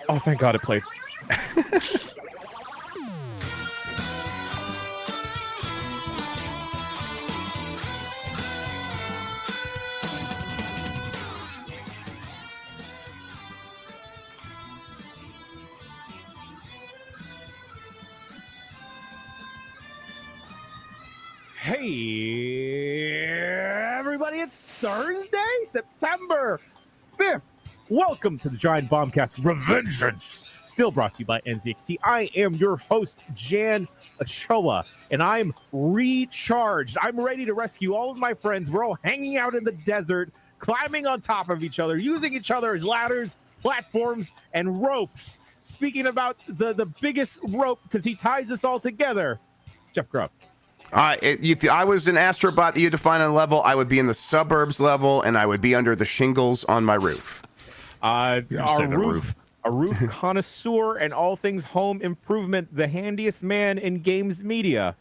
Oh, thank God it played. Hey, everybody, it's Thursday, September 5th. Welcome to the Giant Bombcast Revengeance, still brought to you by NZXT. I am your host, Jan Ochoa, and I'm recharged. I'm ready to rescue all of my friends. We're all hanging out in the desert, climbing on top of each other, using each other as ladders, platforms, and ropes. Speaking about the biggest rope, because he ties us all together, Jeff Grubb. If I was an Astrobot that you define on a level, I would be in the suburbs level, and I would be under the shingles on my roof. A roof connoisseur and all things home improvement, the handiest man in games media,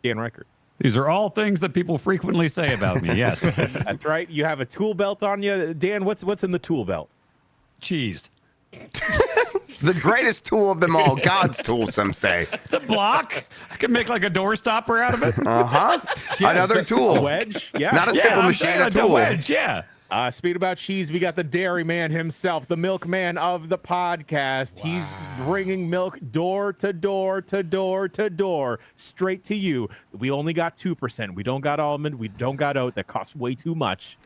Dan Reichert. These are all things that people frequently say about me. Yes, that's right. You have a tool belt on you, Dan. What's in the tool belt? Cheese. The greatest tool of them all, God's tool, some say. It's a block. I can make like a door stopper out of it. Yeah, another tool. A wedge. Yeah. Not a simple machine, a tool. Wedge, yeah. Speaking about cheese, we got the dairy man himself, the milkman of the podcast. Wow. He's bringing milk door to door to door to door, straight to you. We only got 2%. We don't got almond. We don't got oat. That costs way too much.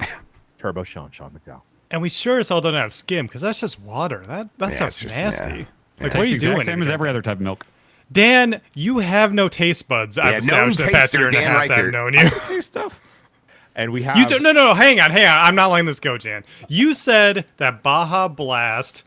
Turbo Sean McDowell. And we sure as hell don't have skim, because that's just water. That stuff's nasty. Yeah. Like, what are you doing? Same as every other type of milk. Dan, you have no taste buds. I've established the past year and a half that I've known you. Taste stuff. And we have... No, hang on. I'm not letting this go, Jan. You said that Baja Blast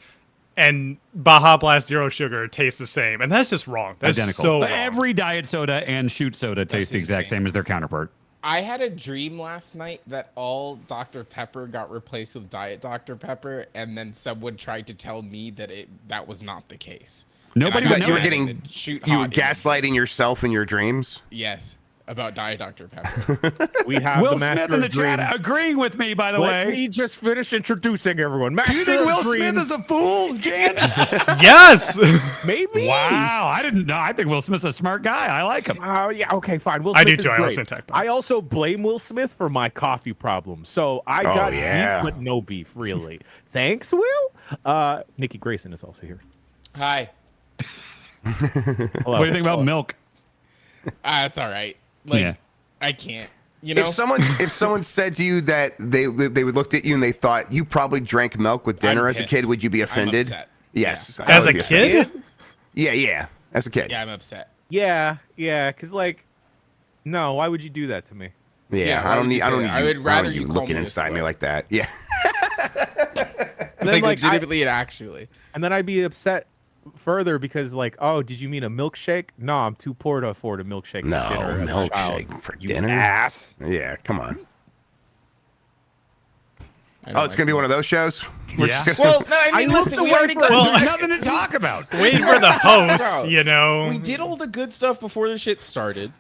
and Baja Blast Zero Sugar taste the same, and that's just wrong. That's identical. So wrong. Every diet soda and shoot soda taste the exact same as their counterpart. I had a dream last night that all Dr. Pepper got replaced with Diet Dr. Pepper, and then someone tried to tell me that that was not the case. Nobody would know. You were gaslighting yourself in your dreams? Yes, about Diet Dr. Pepper. We have Will the Master Smith in the of Dreams. chat agreeing with me, by the way. Let me just finish introducing everyone. Master Do you think of Will Dreams. Smith is a fool, Jan? Yes! Maybe. Wow, I didn't know. I think Will Smith's a smart guy. I like him. Yeah, okay, fine. Will Smith I do is too. I great. listen to Tech Pod. I also blame Will Smith for my coffee problem. So I got beef, but no beef, really. Thanks, Will. Nikki Grayson is also here. Hi. Hello. What do you think about milk? It's all right. Like, I can't. You know? If someone said to you that they looked at you and they thought you probably drank milk with dinner as a kid, would you be offended? I'm upset. Yes. Yeah. As a kid? Yeah. As a kid. Yeah, I'm upset. Yeah, because, like, no, why would you do that to me? Yeah, I don't need I would rather you call looking me a inside me slut. like that. Yeah. Like, legitimately and actually. And then I'd be upset further because, like, oh, did you mean a milkshake? No, I'm too poor to afford a milkshake No, for dinner. as a child. milkshake for You dinner? ass. Yeah, come on. Oh, it's going to be one of those shows? Yeah. Well, no, I mean, listen, we already got... There's nothing to talk about. Waiting for the host, Bro, you know. We did all the good stuff before the shit started.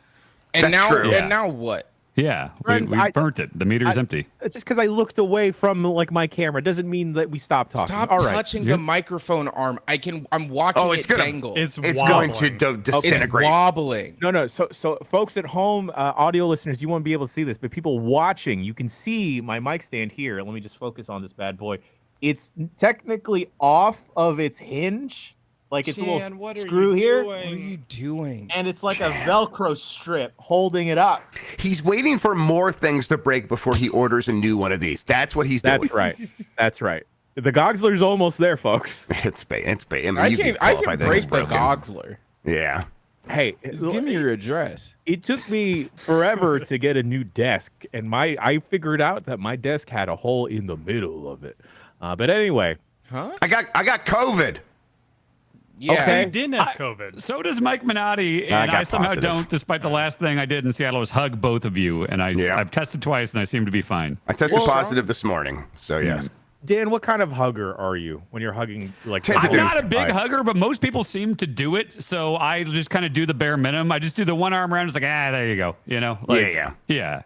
And That's true. And now what? Yeah, Friends, we burnt it. The meter's empty. It's just because I looked away from, like, my camera doesn't mean that we stopped talking. Stop All right. touching the microphone arm. I'm watching it's it gonna- dangle. It's It's wobbling. going to It's disintegrate. wobbling. No. So folks at home, audio listeners, you won't be able to see this, but people watching, you can see my mic stand here. Let me just focus on this bad boy. It's technically off of its hinge. Like, it's a little screw here. What are you doing? And it's like a Velcro strip holding it up. He's waiting for more things to break before he orders a new one of these. That's what he's doing. That's right. That's right. The Gogsler's almost there, folks. It's bait. I mean, I you can qualify that break as the broken. Gogsler. Yeah. Hey, Just give me your address. it took me forever to get a new desk, and I figured out that my desk had a hole in the middle of it. But anyway, Huh? I got COVID. Yeah. Okay. You didn't have COVID. So does Mike Minotti, I and got I somehow positive. don't, despite the last thing I did in Seattle was hug both of you, and Yeah. I've tested twice, and I seem to be fine. I tested Well, positive this morning. So, yes. Dan, what kind of hugger are you when you're hugging? Like, Tend to I'm do. not a big hugger, but most people seem to do it, so I just kind of do the bare minimum. I just do the one arm around. It's like, there you go. You know? Like, Yeah. Yeah.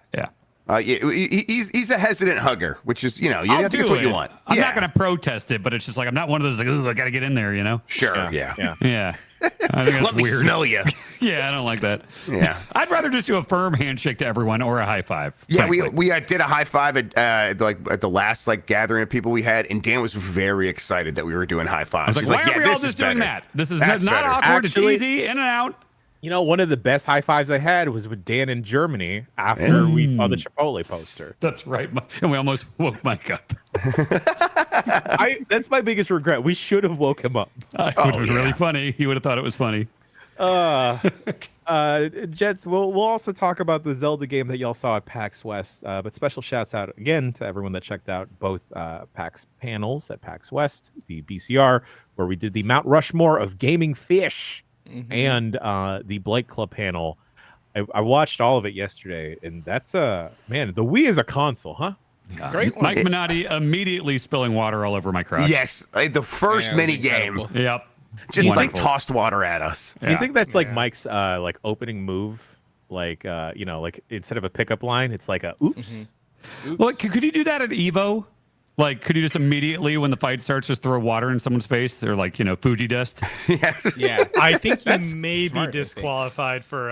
He's a hesitant hugger, which is, you I'll have to do get what you it. want. I'm not going to protest it, but it's just like I'm not one of those like, ooh, I got to get in there, Sure, yeah. Yeah. I think that's Let me weird. smell you. Yeah, I don't like that. Yeah. I'd rather just do a firm handshake to everyone or a high five. Yeah, frankly. we did a high five at the last gathering of people we had, and Dan was very excited that we were doing high I fives. was like, He's why are we all this just is doing better. that? This is That's not better. awkward. Actually- it's easy, in and out. One of the best high fives I had was with Dan in Germany after we saw the Chipotle poster. That's right. And we almost woke Mike up. That's my biggest regret. We should have woke him up. It would have been really funny. He would have thought it was funny. Jets, we'll also talk about the Zelda game that y'all saw at PAX West. But special shouts out again to everyone that checked out both PAX panels at PAX West, the BCR, where we did the Mount Rushmore of gaming fish, and the Blake Club panel. I watched all of it yesterday, and that's man, the Wii is a console, huh? Great one. Mike Minotti immediately spilling water all over my crotch. Yes, the first Man, it was mini game incredible. Yep. just Wonderful. tossed water at us. Do you think that's like Yeah. Mike's opening move? Like instead of a pickup line, it's like a oops. Oops. Well, could you do that at Evo? Like, could you just immediately, when the fight starts, just throw water in someone's face? They're like, Fuji dust. Yeah. I think you That's may be smart, I think. disqualified for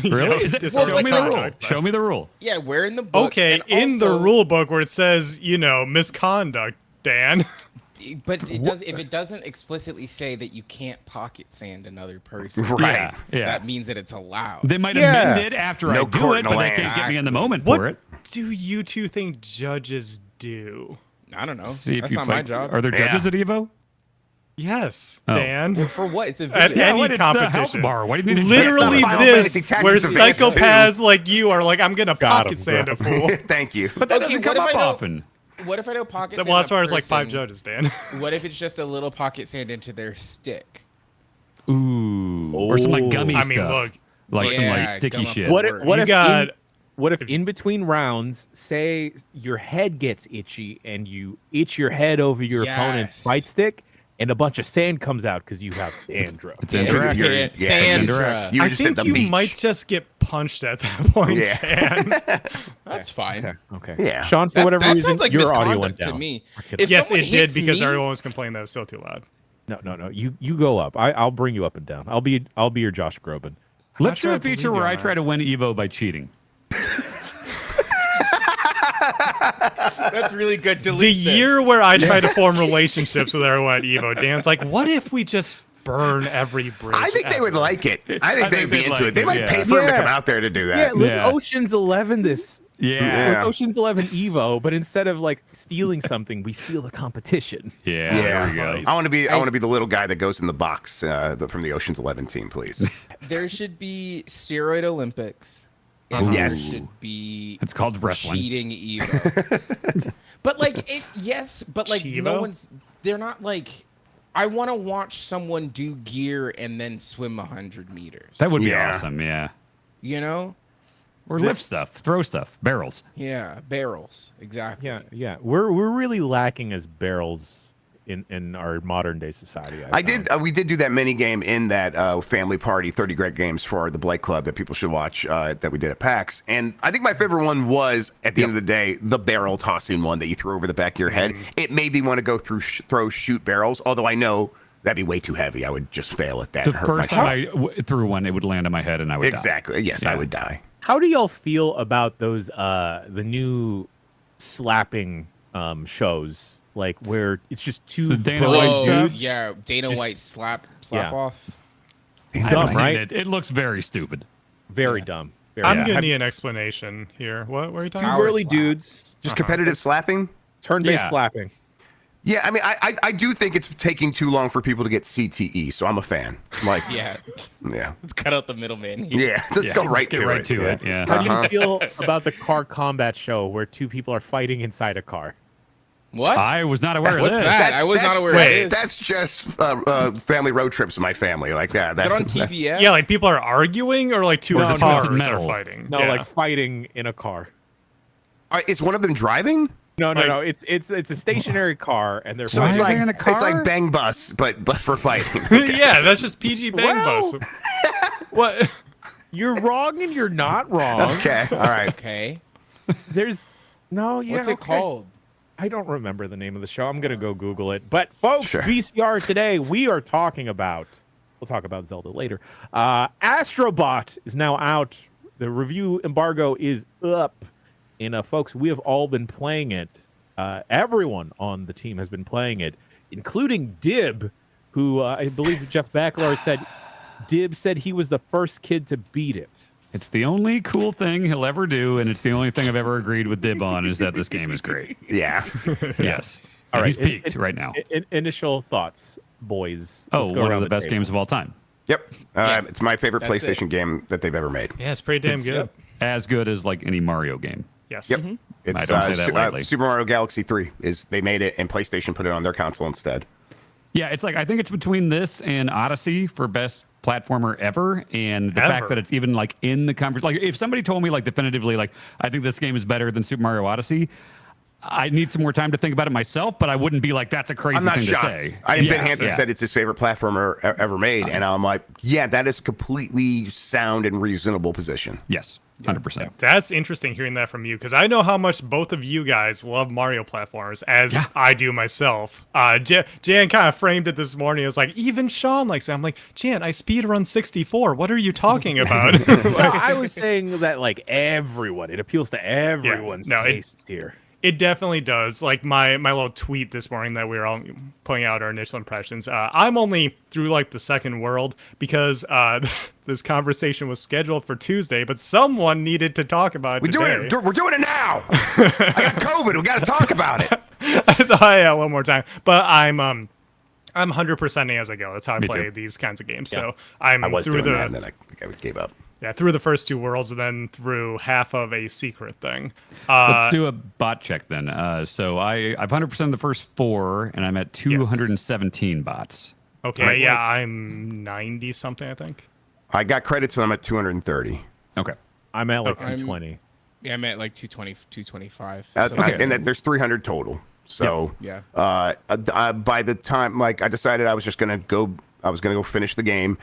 Really? Is it? Show me the rule. conduct, Show me the rule. Yeah, we're in the book. Okay, and in the also- rule book where it says, misconduct, Dan. But it does. If it doesn't explicitly say that you can't pocket sand another person, Right. Yeah. that means that it's allowed. They might Yeah. amend it after No I do court it, in the but they land. can't get me in the moment What for it. do you two think judges do? I don't know. See if That's you not fight. my job. Are there judges Yeah. at Evo? Yes, Oh. Dan. For what? It's a At video. any what? It's the health competition. bar. Why do you need to- Literally That's not Final this, Fantasy Tactics where Advance 2. psychopaths like you are like, I'm gonna Got pocket him, sand a bro. fool. Thank you. But that Okay, doesn't what come if up I don't- often. What if I don't pocket sand? Well, that's a why there's like 5 person? judges, Dan. What if it's just a little pocket sand into their stick? Ooh. Or some like gummy I mean, stuff. look. Like some like Yeah, sticky gum up shit. the What word. if, what You if got- what if in between rounds, say your head gets itchy and you itch your head over your opponent's Yes. fight stick, and a bunch of sand comes out because you have dandruff? It's Yeah, indirect. you're- yeah, Sandra. You were I just at think the you beach. might just get punched at that point, Yeah. Dan. That's fine. Okay. Yeah. Sean, for That, whatever that reason, sounds like your audio went misconduct to down. me. kidding. If Yes, someone it did hits because me, everyone was complaining that it was still too loud. No. You go up. I'll bring you up and down. I'll be your Josh Groban. Let's sure do I a feature believe you where on I try that. to win Evo by cheating. That's really good. The Delete this. year where I tried to form relationships with everyone at Evo, Dan's like, what if we just burn every bridge? I think they would ever?" like it. I think they'd be they'd into like it. They it, might yeah. pay for him to Yeah. come out there to do Yeah, that. let's Yeah. Ocean's 11 this. Yeah. Let's Ocean's 11 Evo, but instead of like stealing something, we steal the competition. Yeah. Yeah. There we go. I want to be the little guy that goes in the box from the Ocean's 11 team, please. There should be steroid Olympics. Ooh. And there Yes. should be It's called wrestling. cheating Evo. But like yes, but like Chivo? no one's. They're not like. I want to watch someone do gear and then swim 100 meters. That would be Yeah. awesome. Yeah. You know? Or lift stuff, throw stuff, barrels. Yeah, barrels. Exactly. Yeah. We're really lacking as barrels in our modern day society. We did do that mini game in that family party 30 Great Games for the Blake Club that people should watch that we did at PAX. And I think my favorite one was, at the end of the day, the barrel tossing one that you throw over the back of your head. It made me want to go through shoot barrels, although I know that'd be way too heavy. I would just fail at that. The and hurt first myself. time I threw one, it would land on my head and I would die. Exactly. Yes, Yeah. I would die. How do y'all feel about those the new slapping shows, like where it's just two The Dana bro White dudes? stuff? Yeah, Dana Just- White slap Yeah. off. I Dumb, haven't seen right? it. It looks very stupid. Very Yeah. dumb. Very I'm dumb. gonna Have need an explanation here. What are you two talking Power about? burly slap. dudes Just competitive slapping? turn-based Yeah. slapping. Yeah, I mean, I do think it's taking too long for people to get CTE, so I'm a fan. Like, Yeah. yeah. Let's cut out the middleman here. Yeah, let's Yeah, go let's right get to right it. to it. Yeah. How do you feel about the car combat show where two people are fighting inside a car? What? I was not aware of What's this. that? I was not aware of wait, this. That's just family road trips with my family, like that. Is it on That's, TVS? Yeah, like people are arguing or like two Or is it cars Twisted are Metal? fighting. No, Yeah. like fighting in a car. is one of them driving? No. Like- It's a stationary car, and they're So Why it's are like they in a car? it's like Bang Bus, but for fighting. yeah, that's just PG Bang Well- Bus. What? You're wrong and you're not wrong. Okay, all right. Okay. There's no, yeah. What's it called? I don't remember the name of the show. I'm gonna go Google it. But folks, Sure. VCR today, we are talking about. We'll talk about Zelda later. Astrobot is now out. The review embargo is up, and folks, we have all been playing it. Everyone on the team has been playing it, including Dib, who I believe Jeff Backlard said. Dib said he was the first kid to beat it. It's the only cool thing he'll ever do, and it's the only thing I've ever agreed with Dib on is that this game is great. Yeah. Yes. All right, He's peaked right now. Initial thoughts, boys. Oh, Let's go one around of the best table. games of all time. Yep. Yeah, It's my favorite that's PlayStation it. game that they've ever made. Yeah, it's pretty damn good. As good as like any Mario game. Yes. Yep. It's, I don't say that lightly. Super Mario Galaxy 3 is they made it and PlayStation put it on their console instead. Yeah, it's like I think it's between this and Odyssey for best platformer ever, and the fact Ever. that it's even like in the conversation. Like if somebody told me like definitively like I think this game is better than Super Mario Odyssey, I need some more time to think about it myself, but I wouldn't be like that's a crazy I'm not thing shocked. to say. Ben Yeah, Hansen yeah. said it's his favorite platformer ever made, and I'm like, yeah, that is completely sound and reasonable position. Yes, 100%. That's interesting hearing that from you because I know how much both of you guys love Mario platformers, as I do myself. Jan kind of framed it this morning. It was like, even Sean likes it. I'm like, Jan, I speedrun 64. What are you talking about? Well, I was saying that like everyone, it appeals to everyone's no, taste here. It definitely does. Like my little tweet this morning that we were all putting out our initial impressions. I'm only through like the second world because this conversation was scheduled for Tuesday, but someone needed to talk about it today. We're doing it now. I got COVID. We got to talk about it. I thought, yeah, one more time. But I'm 100%ing as I go. That's how I Me play too. these kinds of games. Yeah. So I'm I was through doing the that, and then I gave up. through the first two worlds, and then through half of a secret thing. Let's do a bot check then. So I've 100% the first 4, and I'm at 217 bots. Okay, Right. yeah, I'm 90 something, I think. I got credits, and I'm at 230. Okay. I'm at like Okay. 220. Yeah, I'm at like 220, 225. And that there's 300 total. So Yeah. by the time like I decided I was gonna go finish the game.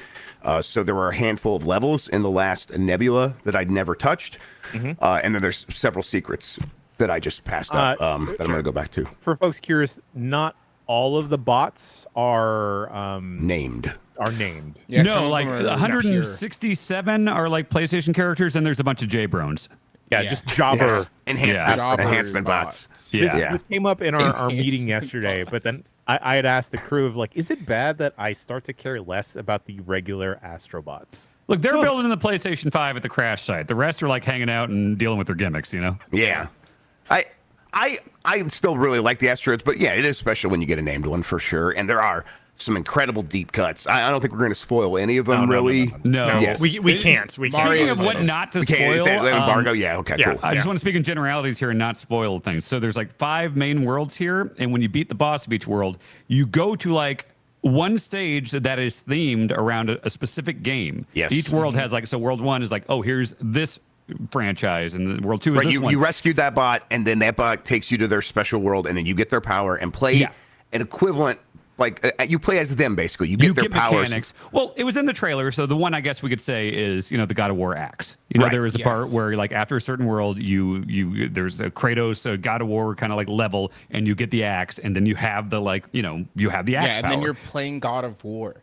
So there were a handful of levels in the last nebula that I'd never touched, and then there's several secrets that I just passed up that I'm gonna go back to. For folks curious, not all of the bots are Named. named. Yeah, some no, of like them are 167 are like PlayStation characters, and there's a bunch of J-Brons. Yeah, Yeah. just jobber. Enhancement bots. Yeah. This came up in our meeting yesterday, but then I had asked the crew of like, is it bad that I start to care less about the regular Astrobots? Look, they're building the PlayStation 5 at the crash site. The rest are like hanging out and dealing with their gimmicks, you know? Yeah. I still really like the Asteroids, but yeah, it is special when you get a named one for sure. And there are some incredible deep cuts. I don't think we're going to spoil any of them, really. No. Yes. We can't. We can't. Speaking Mario of is what like- not to Okay, is spoil, that embargo? Yeah, okay, yeah. cool. I just want to speak in generalities here and not spoil things. So there's like 5 main worlds here, and when you beat the boss of each world, you go to like one stage that is themed around a specific game. Yes. Each world has like, so world 1 is like, oh, here's this franchise, and world 2 is Right, this you, one. you rescued that bot, and then that bot takes you to their special world, and then you get their power and play an equivalent. Like you play as them, basically. You get their powers. mechanics. Well, it was in the trailer, so the one I guess we could say is, the God of War axe. Right. There is a part Yes. where like after a certain world, you there's a Kratos, a God of War kind of like level, and you get the axe, and then you have the you have the axe Yeah, and power. then you're playing God of War.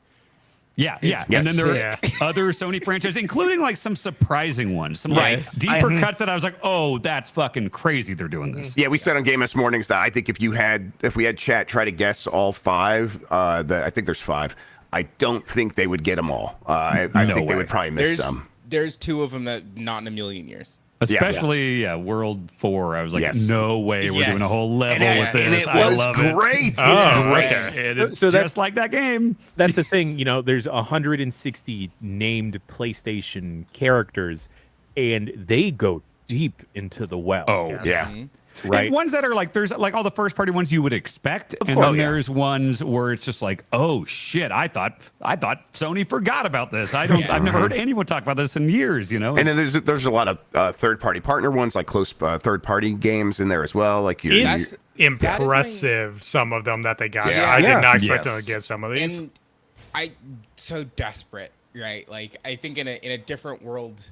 Yeah. Yes. And then there are Yeah. other Sony franchises, including like some surprising ones, some like Yes. deeper cuts that I was like, oh, that's fucking crazy. They're doing this. Yeah, we said on Game S Mornings that I think if we had chat try to guess all 5, I think there's 5. I don't think they would get them all. I No think they way. would probably miss There's some. there's 2 of them that not in a million years. Especially World 4. I was like, Yes. no way we're Yes. doing a whole level And with this. And it I was love great. it. It's Oh, great. okay. It is So that's- just like that game. That's the thing, there's 160 named PlayStation characters, and they go deep into the well. Oh, Yeah. right. And ones that are like, there's like all the first party ones you would expect, and course. then there's ones where it's just like, oh shit, I thought Sony forgot about this. I've never heard anyone talk about this in years. And then there's a lot of third-party partner ones, like close third-party games in there as well. Like It's impressive, some of them that they got. Yeah. I did Yeah. not expect them Yes. to get some of these. And I so desperate, right? Like I think in a different world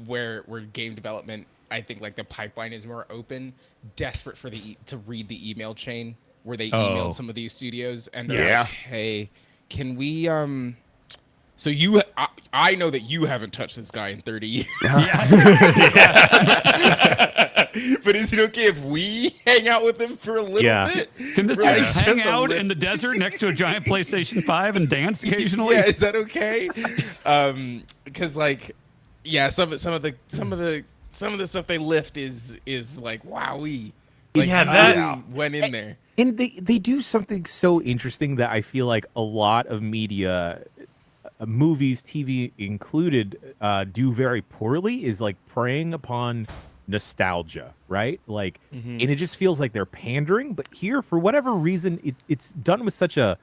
where game development I think like the pipeline is more open, desperate for to read the email chain where they Oh. emailed some of these studios and they're Yeah. like, hey, can we so I know that you haven't touched this guy in 30 years. But is it okay if we hang out with him for a little bit? Can this For, dude like, just just hang a out little- in the desert next to a giant PlayStation 5 and dance occasionally? Yeah, is that okay? Because like, yeah, some of the stuff they lift is like wowee. Like, Yeah, how that- really went in there. And they do something so interesting that I feel like a lot of media, movies, TV included, do very poorly, is like preying upon nostalgia, right? Like, and it just feels like they're pandering. But here, for whatever reason, it's done with such a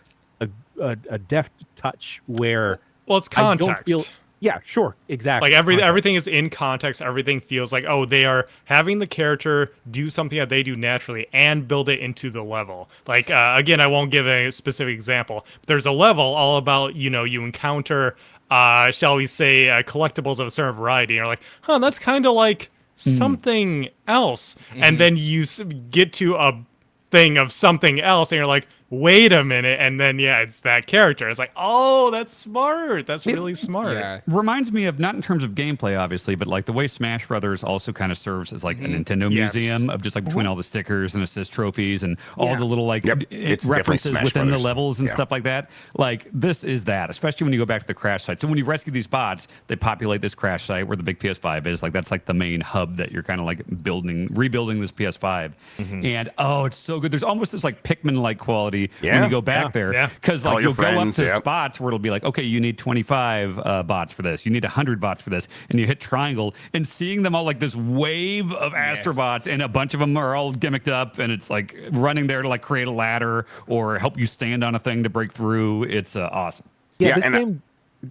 deft touch where Well, it's I context. don't feel. Yeah, sure, exactly. Like Context. everything is in context. Everything feels like, oh, they are having the character do something that they do naturally and build it into the level. Like again, I won't give a specific example. But there's a level all about you encounter, shall we say, collectibles of a certain variety. And you're like, that's kind of like something else. And then you get to a thing of something else, and you're like, wait a minute, and then it's that character. It's like, oh, that's smart. That's really smart. Yeah. Reminds me of, not in terms of gameplay, obviously, but like the way Smash Brothers also kind of serves as like a Nintendo Yes. museum of just like between all the stickers and assist trophies and all the little like Yep. It's definitely references Smash within the Brothers. levels and Yeah. stuff like that. Like this is that, especially when you go back to the crash site. So when you rescue these bots, they populate this crash site where the big PS5 is. Like that's like the main hub that you're kind of like rebuilding this PS5. And oh, it's so good. There's almost this like Pikmin-like quality when Yeah. you go back there. Yeah. Because Call like your you'll go up friends, to yep. spots where it'll be like, okay, you need 25 bots for this. You need 100 bots for this. And you hit triangle and seeing them all like this wave of Astrobots and a bunch of them are all gimmicked up and it's like running there to like create a ladder or help you stand on a thing to break through. It's awesome. Yeah, Yeah, this and game.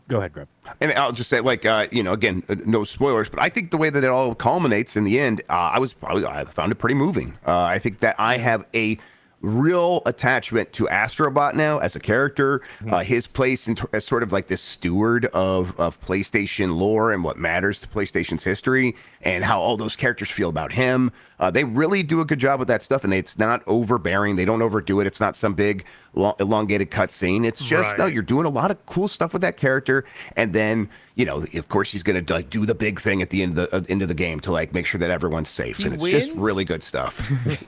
Go ahead, Greg. And I'll just say, like, again, no spoilers, but I think the way that it all culminates in the end, I found it pretty moving. I think that I have a real attachment to Astrobot now as a character. His place as sort of like this steward of PlayStation lore and what matters to PlayStation's history and how all those characters feel about him. They really do a good job with that stuff, and it's not overbearing. They don't overdo it. It's not some big elongated cutscene. It's just no, you're doing a lot of cool stuff with that character, and then of course he's gonna like do the big thing at the end of the game to like make sure that everyone's safe, He and it's wins? just really good stuff.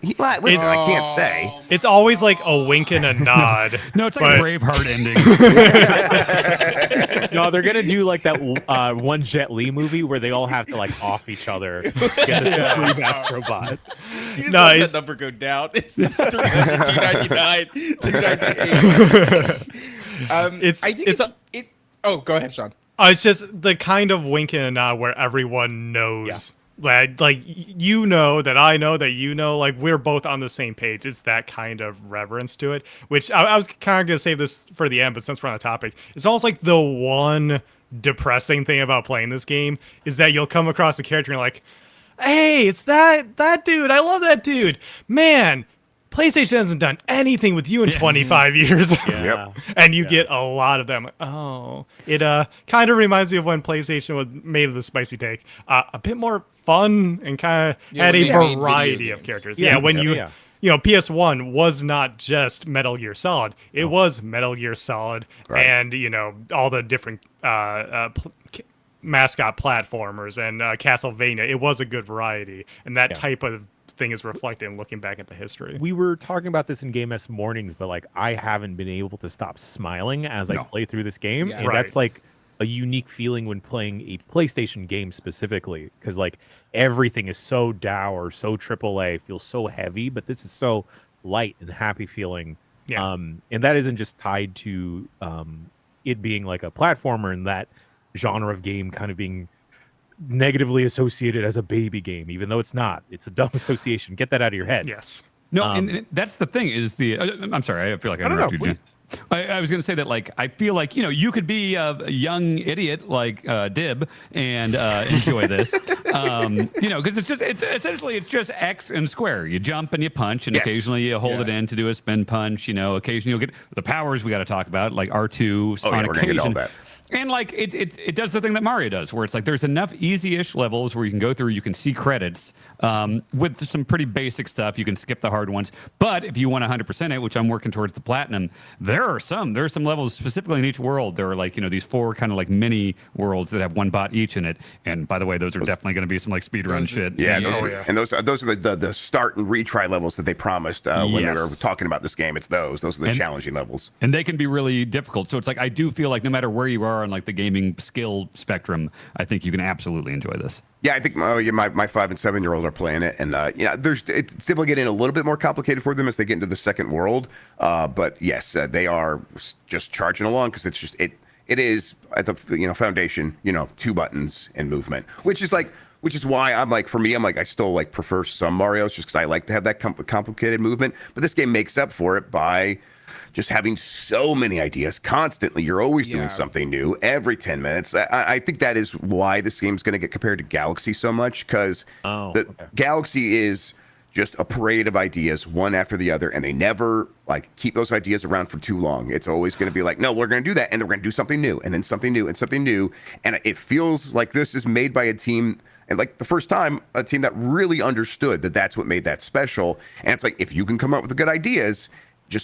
Listen, I can't say. It's always like a wink and a nod. No, it's like but- a Braveheart ending. No, they're gonna do like that one Jet Li movie where they all have to like off each other. Get this free Astrobot. You just No, let it's- that number go down. It's 299, 298. It's- I think it's it. Oh, go ahead, Sean. It's just the kind of wink and a nod where everyone knows. Like you know that I know that like we're both on the same page. It's that kind of reverence to it, which I was kind of going to save this for the end, but since we're on the topic, it's almost like the one depressing thing about playing this game is that you'll come across a character and you're like, hey, it's that dude. I love that dude. Man, PlayStation hasn't done anything with you in 25 years. Yep. And you get a lot of them. Oh, it kind of reminds me of when PlayStation was made the spicy take. A bit more fun and kind of had when a they made variety video of games. characters. Yeah, When yeah. PS1 was not just Metal Gear Solid. It was Metal Gear Solid and, all the different mascot platformers and Castlevania. It was a good variety. And that type of thing is reflected in looking back at the history. We were talking about this in Game S mornings, but like I haven't been able to stop smiling as I play through this game, Yeah. and Right. that's like a unique feeling when playing a PlayStation game specifically, because like everything is so dour, so AAA, feels so heavy, but this is so light and happy feeling. Yeah. And that isn't just tied to it being like a platformer and that genre of game kind of being negatively associated as a baby game, even though it's not. It's a dumb association. Get that out of your head. Yes. No, and that's the thing is the. I'm sorry, I feel like I No, interrupted you. please. I was going to say that, like, I feel like you could be a young idiot like Dib and enjoy this, because it's essentially just X and square. You jump and you punch, and Yes. occasionally you hold it in to do a spin punch. Occasionally you'll get the powers we got to talk about, like R2 Oh, yeah, on we're gonna get all occasion. that. And like it does the thing that Mario does, where it's like there's enough easy-ish levels where you can go through, you can see credits with some pretty basic stuff. You can skip the hard ones, but if you want 100% it, which I'm working towards the platinum, there are some levels specifically in each world. There are like these 4 kind of like mini worlds that have 1 bot each in it. And by the way, those are definitely going to be some like speedrun shit. Yeah, and those are the start and retry levels that they promised when they were talking about this game. It's those are the challenging levels, and they can be really difficult. So it's like I do feel like no matter where you are on like the gaming skill spectrum, I think you can absolutely enjoy this. Yeah, I think my 5 and 7-year-old are playing it, and it's definitely getting a little bit more complicated for them as they get into the second world. But yes, they are just charging along because it's just it is at the foundation, 2 buttons and movement, which is why I'm like, for me, I'm like, I still like prefer some Marios just because I like to have that complicated movement. But this game makes up for it by just having so many ideas constantly. You're always doing something new every 10 minutes. I think that is why this game's going to get compared to Galaxy so much, because Galaxy is just a parade of ideas, one after the other, and they never like keep those ideas around for too long. It's always going to be like, no, we're going to do that, and then we're going to do something new, and then something new, and something new. And it feels like this is made by a team, and like the first time, a team that really understood that that's what made that special. And it's like, if you can come up with good ideas, you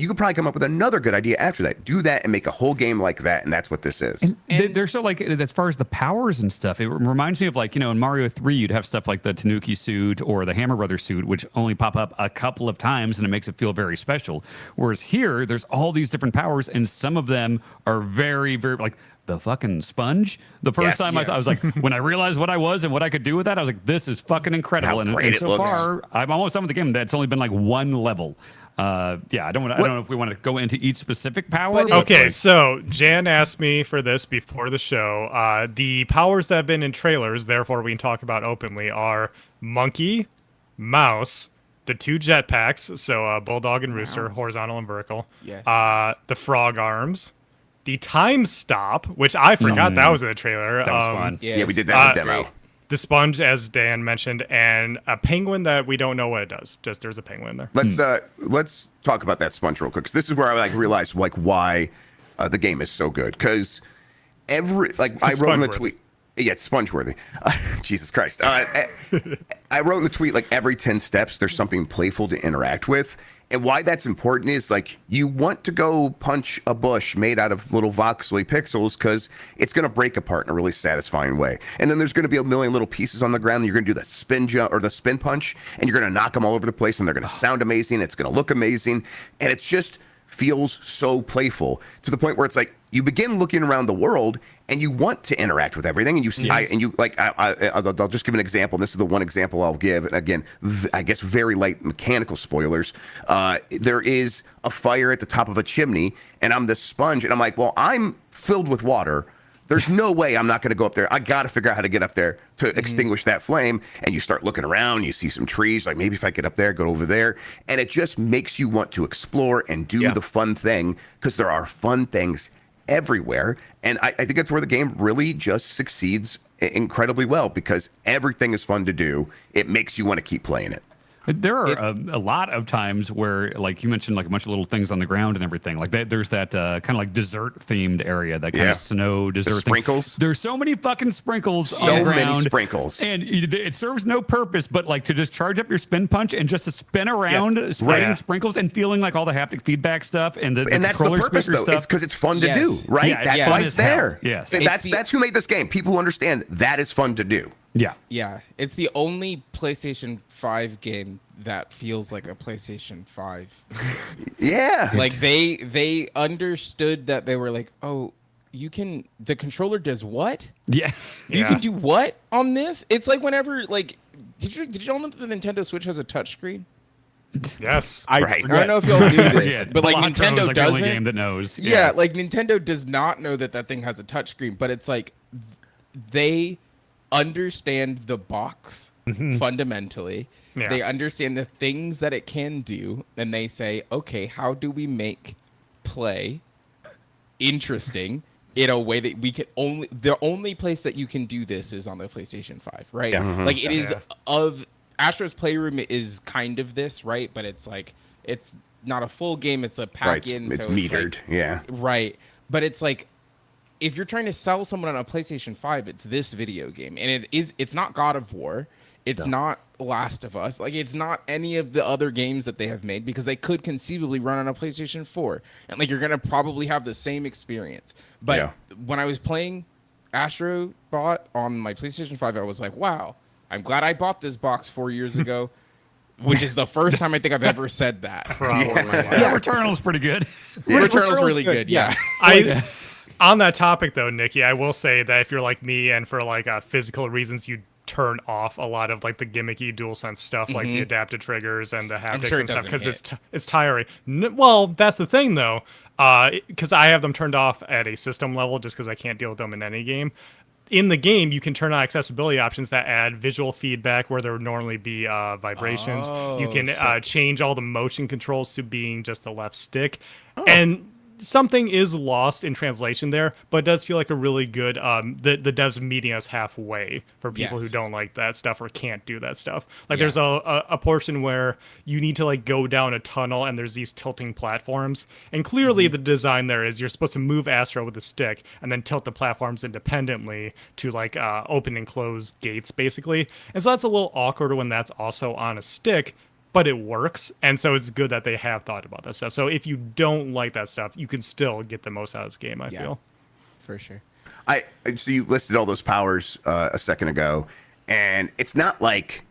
could probably come up with another good idea after that. Do that and make a whole game like that, and that's what this is. And they're so like, as far as the powers and stuff, it reminds me of like, in Mario 3, you'd have stuff like the Tanuki suit or the Hammer Brothers suit, which only pop up a couple of times, and it makes it feel very special. Whereas here, there's all these different powers, and some of them are very, very like the fucking sponge. The first time I was like, when I realized what I was and what I could do with that, I was like, this is fucking incredible. And so far, I'm almost done with the game. That's only been like 1 level. I don't know if we want to go into each specific power. Okay, so Jan asked me for this before the show. The powers that have been in trailers, therefore we can talk about openly, are Monkey, Mouse, the 2 jetpacks, so Bulldog and Rooster, horizontal and vertical. Yes. The frog arms, the time stop, which I forgot that was in the trailer. That was fun. Yeah, we did that in the demo. The sponge, as Dan mentioned, and a penguin that we don't know what it does. Just there's a penguin there. Let's talk about that sponge real quick, because this is where I realized why the game is so good. Because I wrote in the tweet. Yeah, it's sponge-worthy. Jesus Christ. I wrote in the tweet, like, every 10 steps, there's something playful to interact with. And why that's important is, like, you want to go punch a bush made out of little voxely pixels because it's going to break apart in a really satisfying way. And then there's going to be a million little pieces on the ground, and you're going to do the spin jump or the spin punch, and you're going to knock them all over the place, and they're going to sound amazing. It's going to look amazing. And it just feels so playful to the point where it's like you begin looking around the world and you want to interact with everything, and you see, I'll just give an example. And this is the one example I'll give. And again, I guess very light mechanical spoilers. There is a fire at the top of a chimney, and I'm the sponge, and I'm like, well, I'm filled with water. There's no way I'm not going to go up there. I got to figure out how to get up there to extinguish that flame. And you start looking around, you see some trees, like maybe if I get up there, go over there. And it just makes you want to explore and do the fun thing, because there are fun things everywhere. And I think that's where the game really just succeeds incredibly well, because everything is fun to do. It makes you want to keep playing it. There are a lot of times where, like you mentioned, like a bunch of little things on the ground and everything. Like there's that kind of like dessert themed area, that kind of snow dessert sprinkles. There's so many fucking sprinkles on the ground. So many sprinkles. And it serves no purpose, but like to just charge up your spin punch and just to spin around, spreading sprinkles and feeling like all the haptic feedback stuff and the that's controller the purpose, speaker though. stuff. It's because it's fun to do, right? Yeah, that's why it's there. Yes. That's who made this game. People who understand that is fun to do. Yeah. Yeah. It's the only PlayStation 5 game that feels like a PlayStation 5. Yeah. Like they understood that. They were like, oh, the controller does what? Yeah. You can do what on this? It's like whenever, like, did y'all know that the Nintendo Switch has a touchscreen? Yes. I don't know if y'all do this, but like Nintendo like doesn't. The only game that knows. Yeah, like Nintendo does not know that thing has a touchscreen, but it's like they understand the box fundamentally. Yeah. They understand the things that it can do, and they say, okay, how do we make play interesting in a way that we can the only place that you can do this is on the PlayStation 5, right? Yeah. Like it is of Astro's Playroom is kind of this, right? But it's like, it's not a full game. It's a pack-in. It's so metered. Right. But it's like, if you're trying to sell someone on a PlayStation 5, it's this video game, and it's not God of War, it's not Last of Us, like it's not any of the other games that they have made, because they could conceivably run on a PlayStation 4, and like you're gonna probably have the same experience. But when I was playing Astrobot on my PlayStation 5, I was like, wow, I'm glad I bought this box 4 years ago. Which is the first time I think I've ever said that. Yeah, Returnal's pretty good. Returnal's really good. Yeah. On that topic though, Nikki, I will say that if you're like me and for like physical reasons, you turn off a lot of like the gimmicky DualSense stuff, like the adapted triggers and the haptics and stuff, because it's tiring. Well, that's the thing though, because I have them turned off at a system level just because I can't deal with them in any game. In the game, you can turn on accessibility options that add visual feedback where there would normally be vibrations. You can change all the motion controls to being just the left stick. And something is lost in translation there, but it does feel like a really good the devs meeting us halfway for people who don't like that stuff or can't do that stuff. Like there's a portion where you need to like go down a tunnel and there's these tilting platforms, and clearly the design there is you're supposed to move Astro with a stick and then tilt the platforms independently to like open and close gates basically. And so that's a little awkward when that's also on a stick, but it works, and so it's good that they have thought about that stuff. So if you don't like that stuff, you can still get the most out of this game, I feel. For sure. So you listed all those powers a second ago, and it's not like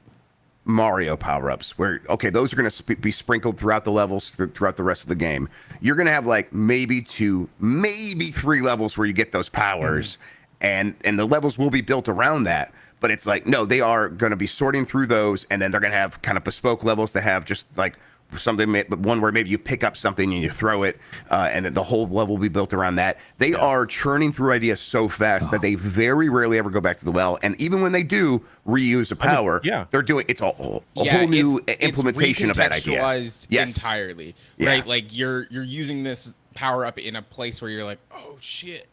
Mario power-ups where, okay, those are going to be sprinkled throughout the levels, throughout the rest of the game. You're going to have like maybe 2, maybe 3 levels where you get those powers, and the levels will be built around that. But it's like, no, they are going to be sorting through those, and then they're going to have kind of bespoke levels that have just like something, one where maybe you pick up something and you throw it, and then the whole level will be built around that. They are churning through ideas so fast that they very rarely ever go back to the well. And even when they do reuse a power, they're doing it's a whole new implementation of that idea. Entirely, right? Like you're using this power up in a place where you're like, oh shit.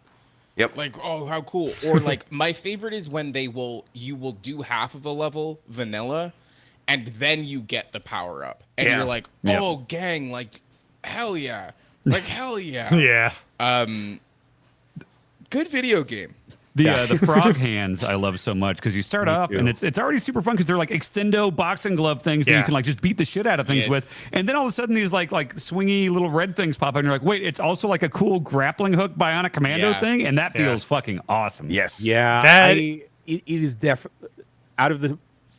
Yep. Like, oh, how cool. Or like my favorite is when you will do half of a level vanilla and then you get the power up. And you're like, oh gang, like hell yeah. Like hell yeah. Yeah. Good video game. The frog hands I love so much because you start off and it's already super fun because they're like extendo boxing glove things that you can like just beat the shit out of things with, and then all of a sudden these like swingy little red things pop up and you're like, wait, it's also like a cool grappling hook bionic commando thing, and that feels fucking awesome. It is definitely out of the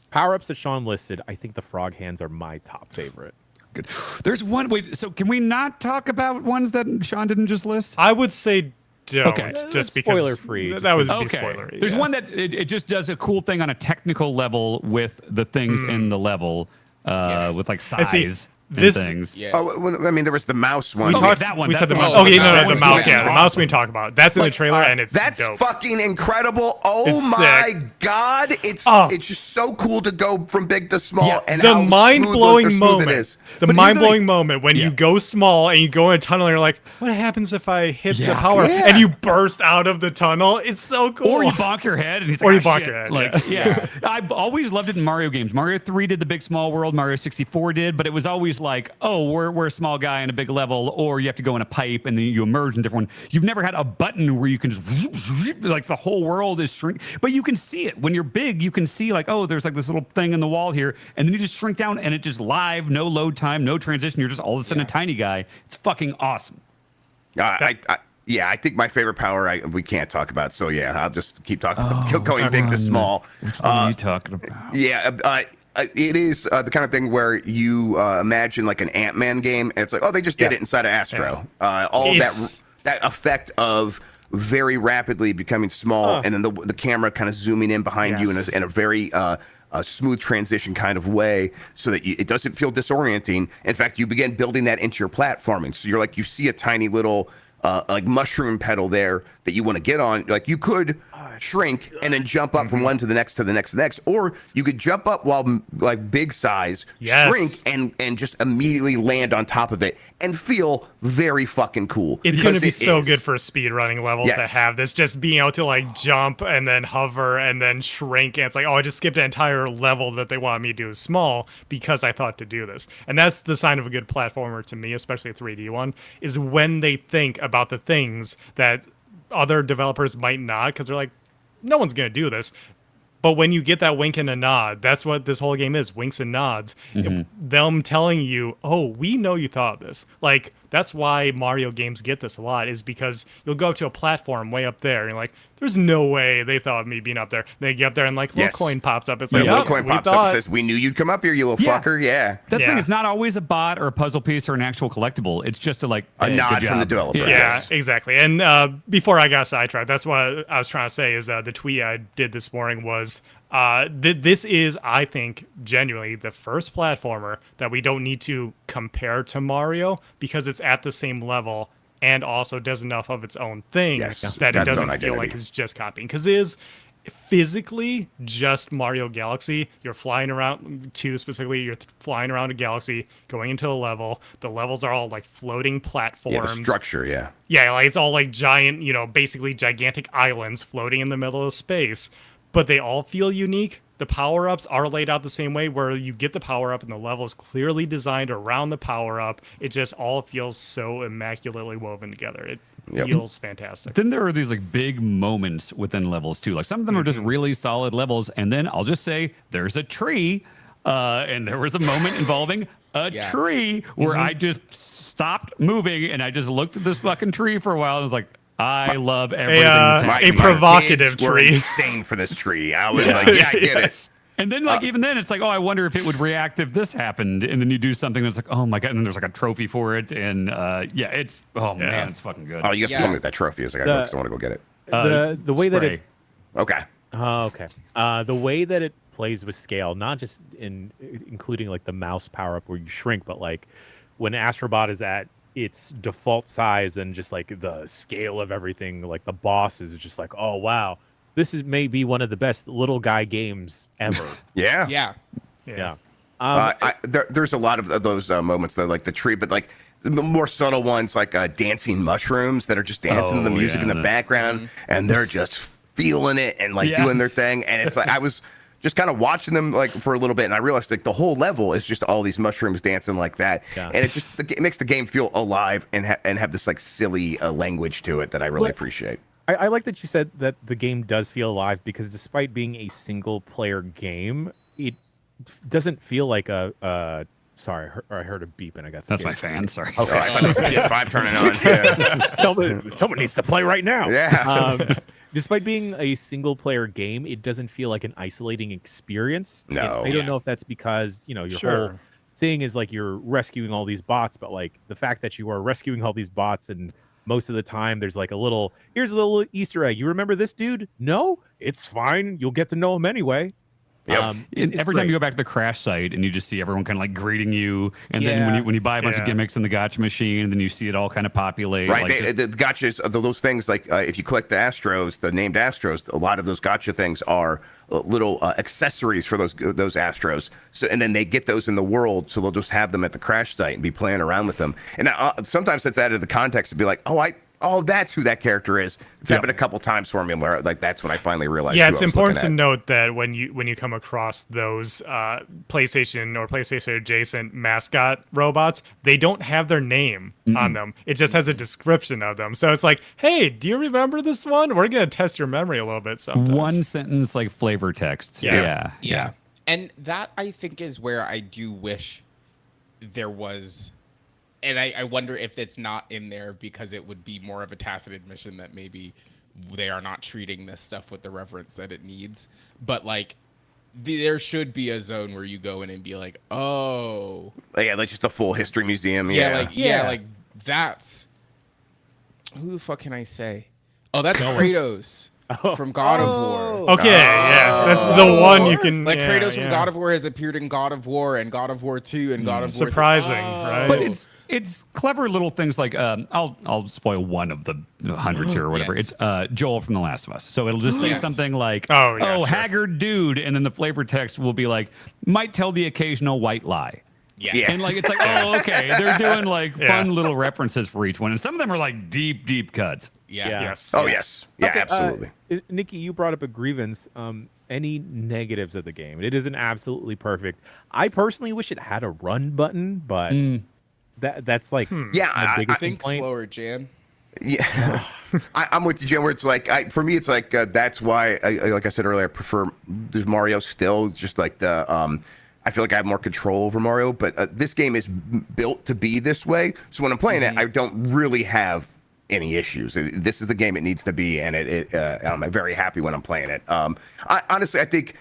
power-ups that Sean listed, I think the frog hands are my top favorite. Good. There's one. Wait, so can we not talk about ones that Sean didn't just list? I would say don't. Okay. Just because spoiler-free. That would be okay. spoilery. There's one that it just does a cool thing on a technical level with the things in the level, with like size. Things. Yes. Oh, well, I mean, there was the mouse one. We talked that one. We said the mouse. mouse. Okay, no, the That mouse. one's Yeah, the awesome. mouse we talk about. That's in the trailer, and it's that's dope. fucking incredible. Oh It's my sick. god, it's just so cool to go from big to small, and the how mind-blowing smooth moment. it is. The But mind-blowing moment when you go small and you go in a tunnel and you're like, what happens if I hit the power? Yeah. And you burst out of the tunnel. It's so cool. Or you bonk your head, and it's Or like, you oh, bonk shit. your head, Like, I've always loved it in Mario games. Mario 3 did the big small world. Mario 64 did, but it was always like, oh, we're a small guy in a big level, or you have to go in a pipe and then you emerge in different one. You've never had a button where you can just like the whole world is shrink, but you can see it when you're big. You can see like, oh, there's like this little thing in the wall here, and then you just shrink down, and it just live, no load time, no transition. You're just all of a sudden a tiny guy. It's fucking awesome. I think my favorite power we can't talk about. So I'll just keep talking about going big to small. What are you talking about? It is the kind of thing where you imagine like an Ant-Man game, and it's like, oh, they just did it inside of Astro. All that effect of very rapidly becoming small, and then the camera kind of zooming in behind you in a very smooth transition kind of way, so that it doesn't feel disorienting. In fact, you begin building that into your platforming. So you're like, you see a tiny little like mushroom pedal there that you want to get on. Like you could shrink and then jump up from one to the next to the next to the next, or you could jump up while like big size, shrink and just immediately land on top of it and feel very fucking cool. It's going to be so good for speed running levels that have this, just being able to like jump and then hover and then shrink, and it's like, oh, I just skipped an entire level that they wanted me to do small because I thought to do this. And that's the sign of a good platformer to me, especially a 3D one, is when they think about the things that other developers might not, because they're like, no one's gonna do this. But when you get that wink and a nod, that's what this whole game is, winks and nods. Them telling you, oh, we know you thought of this. Like, that's why Mario games get this a lot, is because you'll go up to a platform way up there, and you're like, there's no way they thought of me being up there. And they get up there, and like, little coin pops up. It's like, little coin pops up and says, we knew you'd come up here, you little fucker. Yeah. That thing is not always a bot or a puzzle piece or an actual collectible. It's just a nod from the developer. Yeah, exactly. And before I got sidetracked, that's what I was trying to say is the tweet I did this morning was, this is, I think, genuinely the first platformer that we don't need to compare to Mario because it's at the same level and also does enough of its own thing that it doesn't feel like it's just copying. Because it is physically just Mario Galaxy. You're flying around, you're flying around a galaxy, going into a level. The levels are all like floating platforms. Yeah, the structure, Yeah, like it's all like giant, basically gigantic islands floating in the middle of space. But they all feel unique. The power-ups are laid out the same way, where you get the power-up and the level is clearly designed around the power-up. It just all feels so immaculately woven together. It feels fantastic. Then there are these like big moments within levels too. Like some of them are just really solid levels, and then I'll just say there's a tree, and there was a moment involving a tree where I just stopped moving and I just looked at this fucking tree for a while and was like, I love everything. A provocative kids were tree. insane for this tree. I was like, yeah, I get it. And then, even then, it's like, oh, I wonder if it would react if this happened. And then you do something that's like, oh my god, and then there's like a trophy for it. And man, it's fucking good. Oh, you have to tell me what that trophy is. I want to go get it. The way that it. Okay. Okay. The way that it plays with scale, not just including like the mouse power up where you shrink, but like when Astrobot is at its default size and just like the scale of everything, like the boss is just like, oh wow, this is maybe one of the best little guy games ever. Yeah. There's a lot of those moments though, like the tree, but like the more subtle ones, like dancing mushrooms that are just dancing to the music in the background, and they're just feeling it and like doing their thing. And it's like I was just kind of watching them like for a little bit, and I realized like the whole level is just all these mushrooms dancing like that, and it makes the game feel alive and have this like silly language to it that I really appreciate. I like that you said that the game does feel alive, because despite being a single player game, it doesn't feel like a sorry, I heard a beep and I got scared. That's my fan. Sorry. Okay, I thought it was PS5 turning on. Yeah. Someone needs to play right now. Yeah. Despite being a single player game, it doesn't feel like an isolating experience. No. I don't know if that's because, your whole thing is like you're rescuing all these bots, but like the fact that you are rescuing all these bots, and most of the time there's like here's a little Easter egg. You remember this dude? No, it's fine. You'll get to know him anyway. Yep. Every time you go back to the crash site and you just see everyone kind of like greeting you, and then when you buy a bunch of gimmicks in the gotcha machine, then you see it all kind of populate. Right, like the gotchas, those things like if you collect the Astros, the named Astros, a lot of those gotcha things are little accessories for those Astros. So, and then they get those in the world, so they'll just have them at the crash site and be playing around with them. And sometimes that's added to the context to be like, oh, that's who that character is. It's happened a couple times for me where like that's when I finally realized. Yeah, it's important to note that when you come across those PlayStation or PlayStation adjacent mascot robots, they don't have their name on them. It just has a description of them. So it's like, hey, do you remember this one? We're gonna test your memory a little bit sometimes. One sentence like flavor text. Yeah. And that I think is where I do wish there was. And I wonder if it's not in there because it would be more of a tacit admission that maybe they are not treating this stuff with the reverence that it needs. But like, there should be a zone where you go in and be like, oh, yeah, like just a full history museum. Like that's who the fuck can I say? Oh, that's Kratos. From God of War. Okay, that's the one you can. Like Kratos from God of War has appeared in God of War and God of War 2 and God of War 3. Surprising, right? But it's clever little things like I'll spoil one of the hundreds here or whatever. Yes. It's Joel from The Last of Us. So it'll just say something like, haggard dude, and then the flavor text will be like, might tell the occasional white lie. Yeah. And like it's like, oh, okay. They're doing like fun little references for each one. And some of them are like deep cuts. Yeah. Yes. Oh, yes. Yeah, Okay, absolutely. Nikki, you brought up a grievance. Any negatives of the game? It isn't absolutely perfect. I personally wish it had a run button, but that's like Yeah, my biggest Think complaint. slower, Jan. Yeah, I'm with you, Jim. Where it's like, for me, it's like that's why, like I said earlier, I prefer there's Mario still. Just like the, I feel like I have more control over Mario. But this game is built to be this way. So when I'm playing it, I don't really have any issues. This is the game it needs to be, and I'm very happy when I'm playing it. Honestly, I think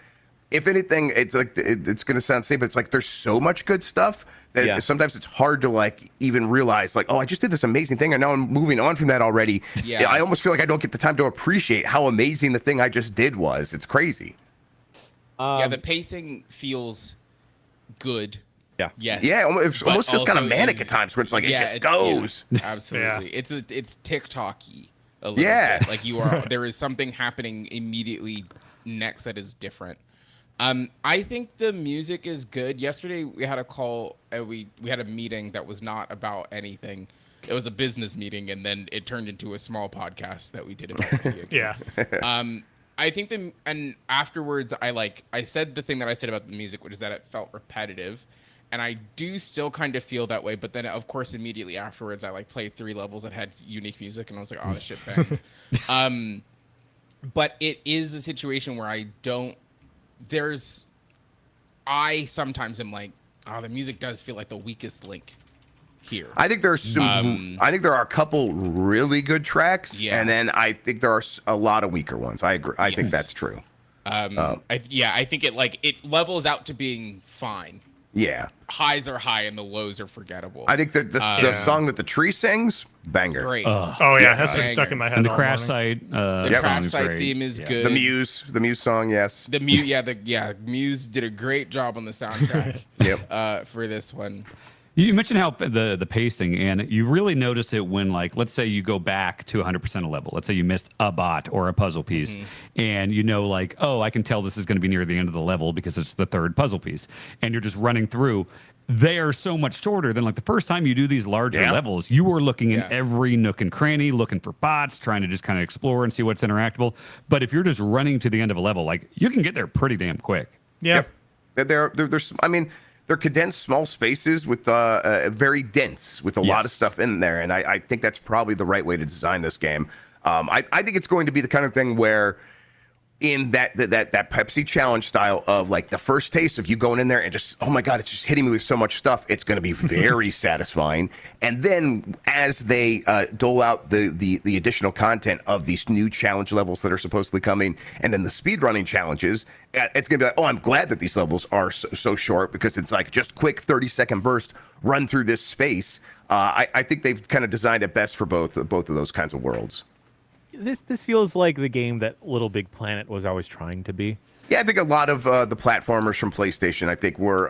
if anything, it's like it's going to sound safe, but it's like there's so much good stuff. That sometimes it's hard to like even realize like, oh, I just did this amazing thing and now I'm moving on from that already. I almost feel like I don't get the time to appreciate how amazing the thing I just did was. It's crazy. The pacing feels good. Yes. Yeah, it's almost just kind of manic at times where it's like it just goes. Absolutely. It's TikTok-y a little bit. Like there is something happening immediately next that is different. I think the music is good. Yesterday we had a call. We had a meeting that was not about anything. It was a business meeting, and then it turned into a small podcast that we did about video games. I think and afterwards I said the thing that I said about the music, which is that it felt repetitive, and I do still kind of feel that way. But then of course immediately afterwards I played 3 levels that had unique music, and I was like, oh, this shit bangs. But it is a situation where I sometimes am like, oh, the music does feel like the weakest link here. I think there's some. I think there are a couple really good tracks, and then I think there are a lot of weaker ones. I agree. I think that's true. I think it levels out to being fine. Yeah. Highs are high and the lows are forgettable. I think that the song that the tree sings, banger. Great. That's been stuck in my head. And the crash site, the crash site theme is good. The Muse song, yes. Muse did a great job on the soundtrack. For this one. You mentioned how the pacing, and you really notice it when, like, let's say you go back to 100% a level. Let's say you missed a bot or a puzzle piece, and you know, like, oh, I can tell this is going to be near the end of the level because it's the 3rd puzzle piece, and you're just running through. They are so much shorter than like the first time you do these larger levels. You are looking in every nook and cranny, looking for bots, trying to just kind of explore and see what's interactable. But if you're just running to the end of a level, like, you can get there pretty damn quick. Yeah. There's I mean, they're condensed small spaces with very dense with a lot of stuff in there, and I think that's probably the right way to design this game. I think it's going to be the kind of thing where in that Pepsi challenge style of like the first taste of you going in there and just, oh my God, it's just hitting me with so much stuff. It's going to be very satisfying. And then as they dole out the additional content of these new challenge levels that are supposedly coming, and then the speedrunning challenges, it's going to be like, oh, I'm glad that these levels are so short, because it's like just quick 30-second burst, run through this space. I think they've kind of designed it best for both of those kinds of worlds. This feels like the game that Little Big Planet was always trying to be. Yeah, I think a lot of the platformers from PlayStation, I think, were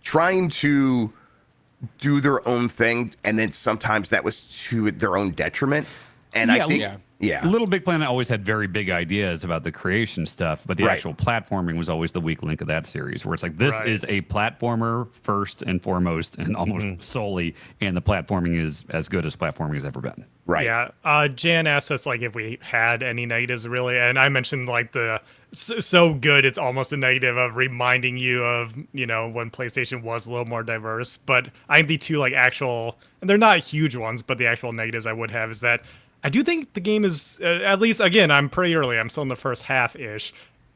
trying to do their own thing, and then sometimes that was to their own detriment. And I think, Little Big Planet always had very big ideas about the creation stuff, but the actual platforming was always the weak link of that series, where it's like, this is a platformer first and foremost, and almost solely, and the platforming is as good as platforming has ever been. Right. Yeah. Jan asked us like if we had any negatives really, and I mentioned like the so good it's almost a negative of reminding you of, you know, when PlayStation was a little more diverse. But I think the two like actual, and they're not huge ones, but the actual negatives I would have is that I do think the game is, at least, again, I'm pretty early. I'm still in the first half-ish.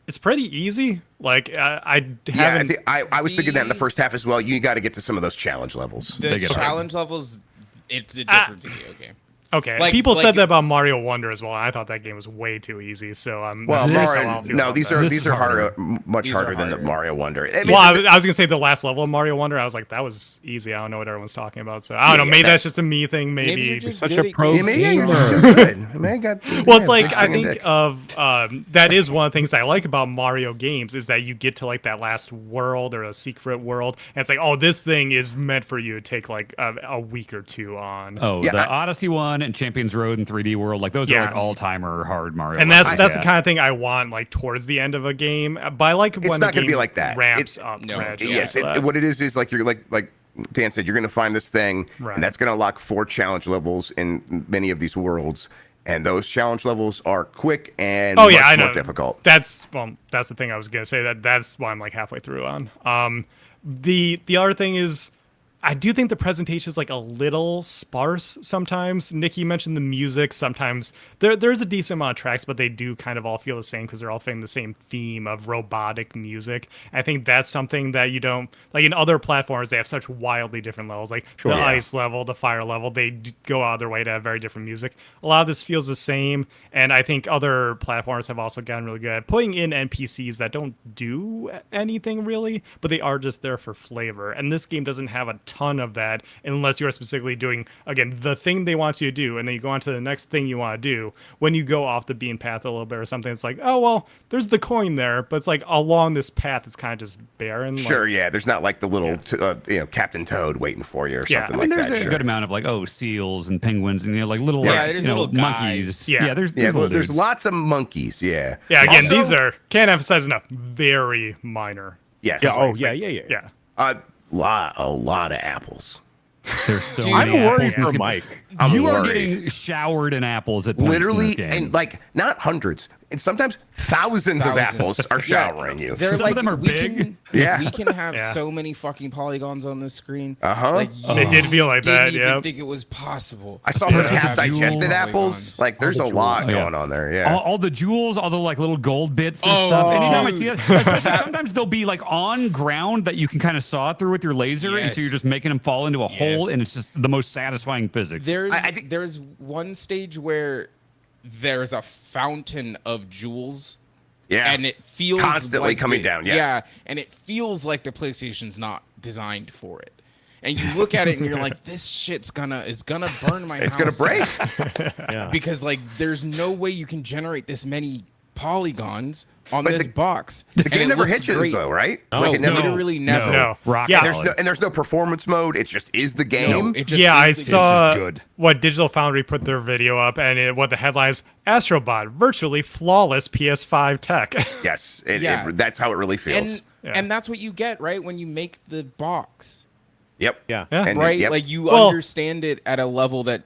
It's pretty easy. Like, I haven't... I was thinking that in the first half as well. You got to get to some of those challenge levels. The challenge levels, it's a different video game. Okay, like, people said that about Mario Wonder as well. I thought that game was way too easy. So these are harder, much harder than the Mario Wonder. I mean, I was gonna say the last level of Mario Wonder. I was like, that was easy. I don't know what everyone's talking about. So I don't know. Maybe that's just a me thing. Maybe you're just such a pro gamer. Well, it's like I think of that is one of the things I like about Mario games is that you get to like that last world or a secret world, and it's like, oh, this thing is meant for you to take like a week or two on. The Odyssey one and Champions Road and 3D World, like those are like all-timer hard Mario. And that's the kind of thing I want like towards the end of a game. But I like when the game be like that. Ramps up. Yes, what it is like you're like Dan said, you're going to find this thing, and that's going to unlock 4 challenge levels in many of these worlds. And those challenge levels are quick and much more difficult. That's the thing I was going to say. That's why I'm like halfway through on. The other thing is, I do think the presentation is like a little sparse sometimes. Nikki mentioned the music. Sometimes there's a decent amount of tracks, but they do kind of all feel the same because they're all fitting the same theme of robotic music. I think that's something that you don't like in other platforms. They have such wildly different levels, like the ice level, the fire level. They go out of their way to have very different music. A lot of this feels the same, and I think other platforms have also gotten really good at putting in NPCs that don't do anything really, but they are just there for flavor. And this game doesn't have a ton of that unless you're specifically doing, again, the thing they want you to do, and then you go on to the next thing you want to do. When you go off the beaten path a little bit or something, it's like, oh, well, there's the coin there, but it's like along this path, it's kind of just barren. Sure, yeah. There's not like the little, Captain Toad waiting for you or something like that. There's a good amount of like, seals and penguins and, like little, there's little monkeys. guys. There's lots of monkeys, yeah. Yeah, again, Also, these are, can't emphasize enough, very minor. Yes. Yeah. Yeah. A lot of apples. There's so Dude, many I'm worried apples in this for game. Mike. I'm You are worried. getting showered in apples at points Literally, in this game. and like not hundreds, and sometimes thousands of apples are showering you. They're Some like, of them are we big. Can, Yeah. we can have Yeah. so many fucking polygons on this screen. Uh-huh. Like, It did feel like that, didn't yeah. even think it was possible. I saw some Yeah. half-digested Jewels. apples. Like, there's a lot going on there. Yeah. All the jewels, all the like little gold bits and Oh, stuff. Anytime I dude. see it, especially sometimes they'll be like on ground that you can kind of saw through with your laser, and so Yes. you're just making them fall into a hole, Yes. and it's just the most satisfying physics. There's I think- there's one stage where there's a fountain of jewels. Yeah. And it feels Constantly like coming down, yes. Yeah, and it feels like the PlayStation's not designed for it. And you look at it and you're like, this shit's gonna burn my It's house. gonna break. Yeah. Because like there's no way you can generate this many polygons on But this the- box. The And game it never looks hitches great. though, right? No, Like it never. literally never. No. Rock Yeah. solid. There's no performance mode. It just is the game. It just Yeah, I is the game. saw good. what Digital Foundry put their video up, and what the headline is: Astrobot, virtually flawless PS5 tech. Yes. Yeah. That's how it really feels. And that's what you get, right? When you make the box. Yep. Yeah. Yeah. And Right? yep. Like you Well- understand it at a level that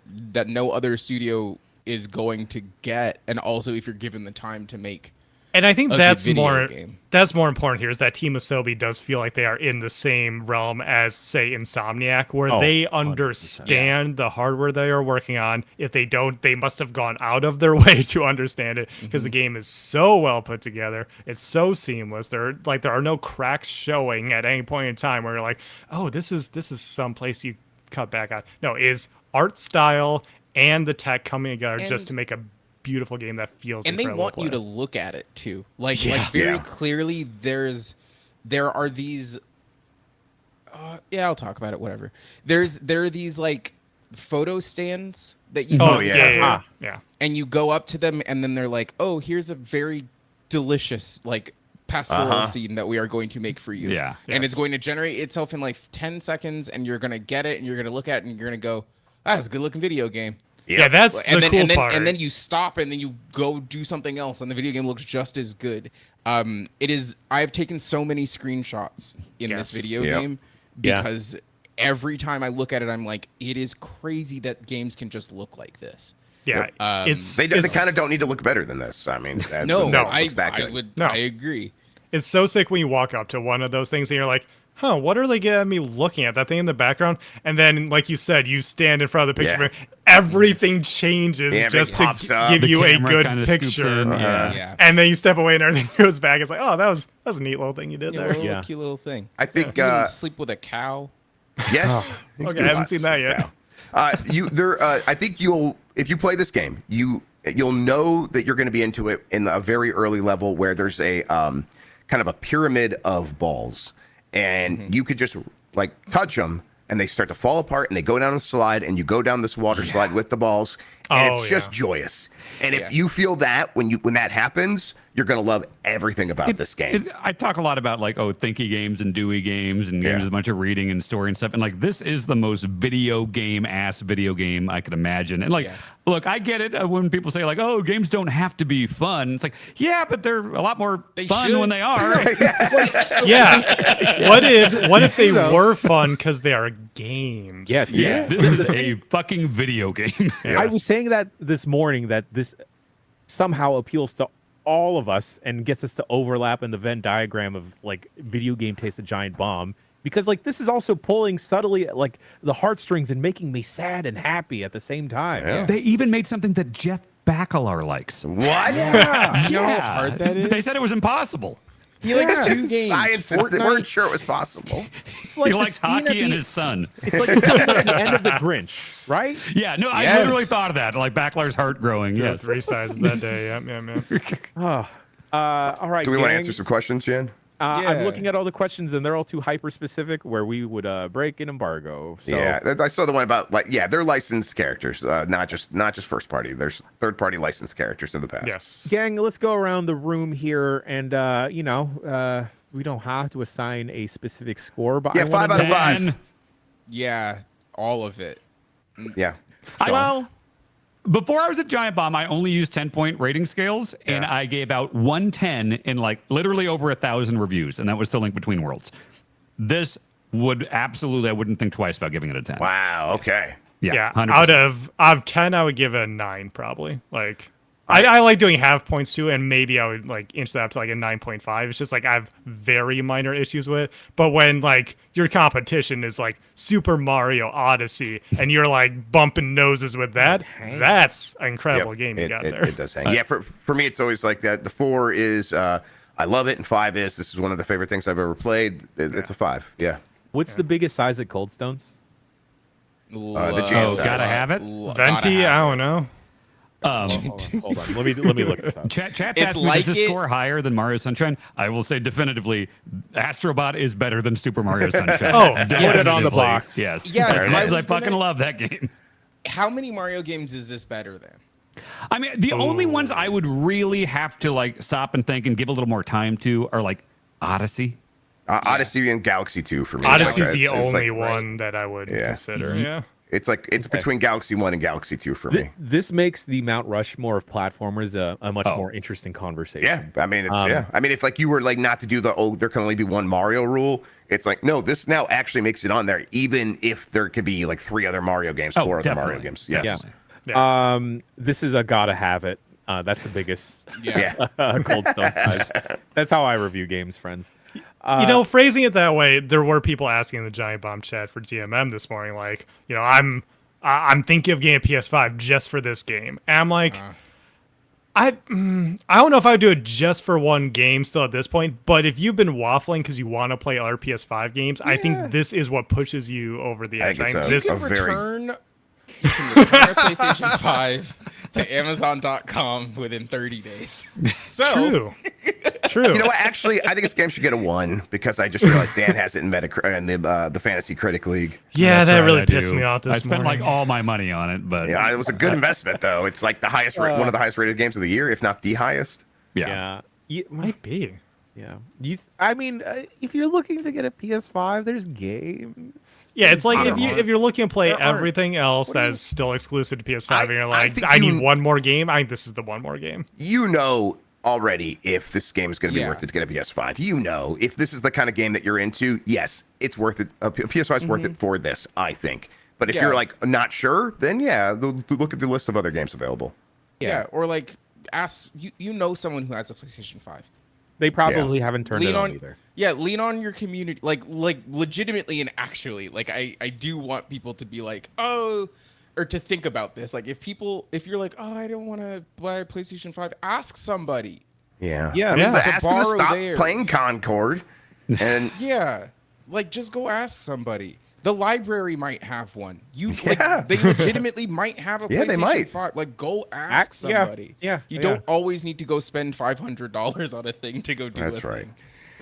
no other studio is going to get, and also if you're given the time to make And I think a that's good video more game. that's more important here is that Team Asobi does feel like they are in the same realm as, say, Insomniac, where Oh, they 100%. understand the hardware they are working on. If they don't, they must have gone out of their way to understand it, because the game is so well put together. It's so seamless. There are no cracks showing at any point in time where you're like, oh, this is some place you cut back on. No, it's art style and the tech coming together just And- to make a beautiful game that feels and they incredible want to you to play. look at it too, like Yeah. very Yeah. clearly there are these I'll talk about it, whatever. There are these like photo stands that you Oh can yeah. get, yeah. and you go up to them and then they're like, oh, here's a very delicious like pastoral scene that we are going to make for you. Yeah. And it's Yes. going to generate itself in like 10 seconds, and you're going to get it and you're going to look at it and you're going to go, that's a good looking video game. Yeah, that's the And then, cool and then, part. and then you stop and then you go do something else and the video game looks just as good. It is, I've taken so many screenshots in Yes. this video Yep. game Yeah. because every time I look at it, I'm like, it is crazy that games can just look like this. yeah, it's They it's- kind of don't need to look better than this. I mean, that, No, that I, looks that I good. would, No. I agree. It's so sick when you walk up to one of those things and you're like, huh, what are they getting me looking at? That thing in the background? And then, like you said, you stand in front of the picture Yeah. frame, everything changes Yeah, just everything pops to up. give The you a camera good kinda scoops picture. in, Yeah. And then you step away and everything goes back. It's like, oh, that was a neat little thing you did Yeah, there. little, Yeah. cute little thing. I think. You can sleep with a cow. Yes. Okay, I haven't seen that yet. I think if you play this game, you'll know that you're going to be into it in a very early level where there's a kind of a pyramid of balls, and you could just like touch them and they start to fall apart and they go down a slide and you go down this water slide with the balls, and Oh, it's just yeah. joyous. And Yeah. if you feel that when that happens, you're going to love everything about this game. I talk a lot about like thinky games and Dewey games and games Yeah. with a bunch of reading and story and stuff, and like this is the most video game I could imagine. And like, Yeah. look, I get it when people say like, oh, games don't have to be fun. It's like, yeah, but they're a lot more They fun should. when they are. Yeah. What if they were fun because they are games? Yes. Yeah, this is a fucking video game. I was saying that this morning that this somehow appeals to all of us and gets us to overlap in the Venn diagram of like video game taste a giant bomb. because like this is also pulling subtly like the heartstrings and making me sad and happy at the same time. Yeah. They even made something that Jeff Bakalar likes. What? Yeah. You know how hard that is? They said it was impossible. He likes two games. Scientists Fortnite. weren't sure it was possible. It's like He the likes scene at hockey and the- his son. It's like the scene at the end of the Grinch, right? Yeah, no, I Yes. literally thought of that. Like Bakalar's heart growing. Yeah, Yes. 3 sizes that day. Yeah. All right. Do we want to gang. answer some questions, Jen? I'm Yeah. looking at all the questions, and they're all too hyper specific. Where we would break an embargo. So, Yeah, I saw the one about they're licensed characters, not just first party. There's third party licensed characters in the past. Yes. gang, let's go around the room here, and we don't have to assign a specific score, but Yeah, I wanna 5 out of know- 5. 10. Yeah, all of it. Yeah. Well, before I was at Giant Bomb, I only used 10-point rating scales, and I gave out 110 in like literally over 1,000 reviews, and that was the Link Between Worlds. This would absolutely, I wouldn't think twice about giving it a 10. Wow. Okay. Yeah, 100%. Out of 10, I would give it a 9 probably. Like, I like doing half points too, and maybe I would like inch that up to like a 9.5. It's just like I have very minor issues with it. But when like your competition is like Super Mario Odyssey and you're like bumping noses with that, that's an incredible Yep, game you got it, there. It does hang. Yeah, for me, it's always like that. The 4 is I love it, and 5 is this is one of the favorite things I've ever played. It's a 5. Yeah. What's the biggest size at Cold Stones? the Love jam Oh, gotta have it? Venti, I don't know. Hold on. Let me look this up. Chat's It's asking me, like does this it- score higher than Mario Sunshine? I will say definitively, Astrobot is better than Super Mario Sunshine. Oh, put it on the Definitively. box. Yes. Yeah, There it I is. was I fucking gonna- love that game. How many Mario games is this better than? I mean, the only ones I would really have to like stop and think and give a little more time to are like Odyssey. Odyssey and Galaxy 2 for me. Odyssey's Like, the it's only like, one that I would Yeah. consider. Yeah. It's like it's between Galaxy 1 and Galaxy 2 for me. This makes the Mount Rushmore of platformers a much Oh. more interesting conversation. Yeah, I mean, it's I mean, if like you were like not to do the there can only be one Mario rule, it's like no, this now actually makes it on there, even if there could be like 3 other Mario games, 4 other Mario definitely. games. Yes. Yeah. This is a gotta have it. That's the biggest Yeah. Cold Stone size. That's how I review games, friends. Phrasing it that way, there were people asking in the Giant Bomb chat for GMM this morning, like, I'm thinking of getting a PS5 just for this game. And I'm like, I don't know if I would do it just for one game still at this point, but if you've been waffling because you want to play other PS5 games, I think this is what pushes you over the I edge. think so. This, You A can very- return a PlayStation 5 to Amazon.com within 30 days. So, true. You know what? Actually, I think this game should get a 1 because I just realized Dan has it in the Fantasy Critic League. Yeah, That's that right, really I pissed do. me off this I spent morning. like all my money on it, but Yeah, it was a good investment though. It's like the highest, one of the highest rated games of the year, if not the highest. yeah. Might be. Yeah. I mean, if you're looking to get a PS5, there's games. Yeah, it's like I if don't you know. if you're looking to play There aren't- everything else what do that you- is still exclusive to PS5, I- and you're I like, think I you- need one more game. I think this is the one more game. You know already if this game is going to be Yeah. worth it to get a PS5. You know if this is the kind of game that you're into. Yes, it's worth it. A PS5 is worth it for this, I think. But if Yeah. you're like not sure, then yeah, look at the list of other games available. yeah. Or like, ask, you know someone who has a PlayStation 5. They probably haven't turned it Lean on on, either. yeah, lean on your community, like legitimately and actually, like I do want people to be like, oh, or to think about this. Like if you're like, oh, I don't want to buy a PlayStation 5, ask somebody. Yeah, Yeah, I mean, yeah. but To ask them to borrow stop theirs. playing Concord. And Yeah, like just go ask somebody. The library might have one. Yeah. Like they legitimately might have a Yeah, they PlayStation might. 5. Like go ask Yeah, somebody. yeah, You yeah. don't always need to go spend $500 on a thing to go do That's a right. thing.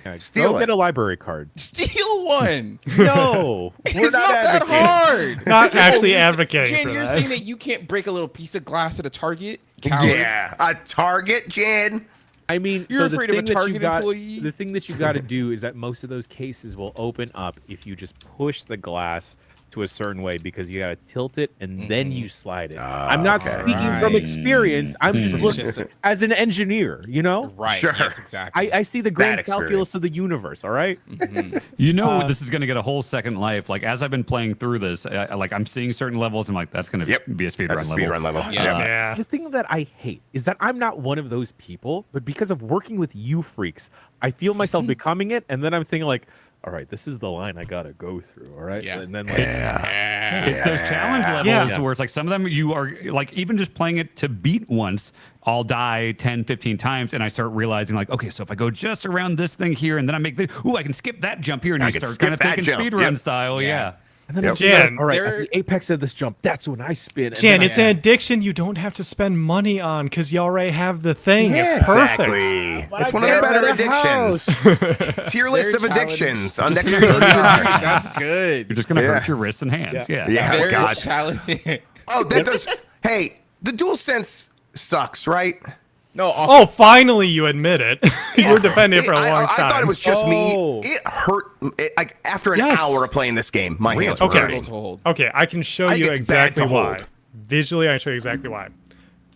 Yeah, Steal go it. get a library card. Steal one. No, we're It's not that hard. Not actually you're advocating Jen, for you're that. saying that you can't break a little piece of glass at a Target? Coward. yeah, a Target, Jen. I mean, You're so afraid the of a thing that you Target got, employee? the thing that you got to do is that most of those cases will open up if you just push the glass to a certain way because you got to tilt it and then you slide it. I'm not okay. speaking from Right. experience. I'm just It's looking just a- as an engineer, you know? Right. Sure. Yes, exactly. I see the grand experience. calculus of the universe, all right? You know, this is going to get a whole second life. Like as I've been playing through this, like I'm seeing certain levels. I'm like, that's going to Yep. be a speedrun That's a level. speedrun level. Yes. Yeah. The thing that I hate is that I'm not one of those people, but because of working with you freaks, I feel myself becoming it, and then I'm thinking like, all right, this is the line I gotta go through. All right, Yeah. and then like, It's those challenge levels Yeah. where it's like some of them you are like even just playing it to beat once, I'll die 10, 15 times and I start realizing like, okay, so if I go just around this thing here and then I make I can skip that jump here and I you can start skip kind of that thinking jump. speedrun Yep. style. Yeah. and then Yep. it's just Jan, like, all right, there- at the apex of this jump, that's when I spin. And Jan, then it's an addiction you don't have to spend money on because you already have the thing. Yeah, it's perfect. Exactly. But It's I one of the can't better rent a addictions. Tier list Their of challenge- addictions on Just next gonna year's hurt card. That's good. You're just gonna Yeah. hurt your wrists and hands. Yeah. Yeah. Oh, Their God. challenge. Oh, that does. Hey, the DualSense sucks, right? No, Oh, finally you admit it. You were defending it for a long I time. thought it was just Oh. me. It hurt. Like after an Yes. hour of playing this game, my hands were Okay. hurting. to hold. Okay, I can show I you think it's bad exactly to why. hold. Visually, I can show you exactly why.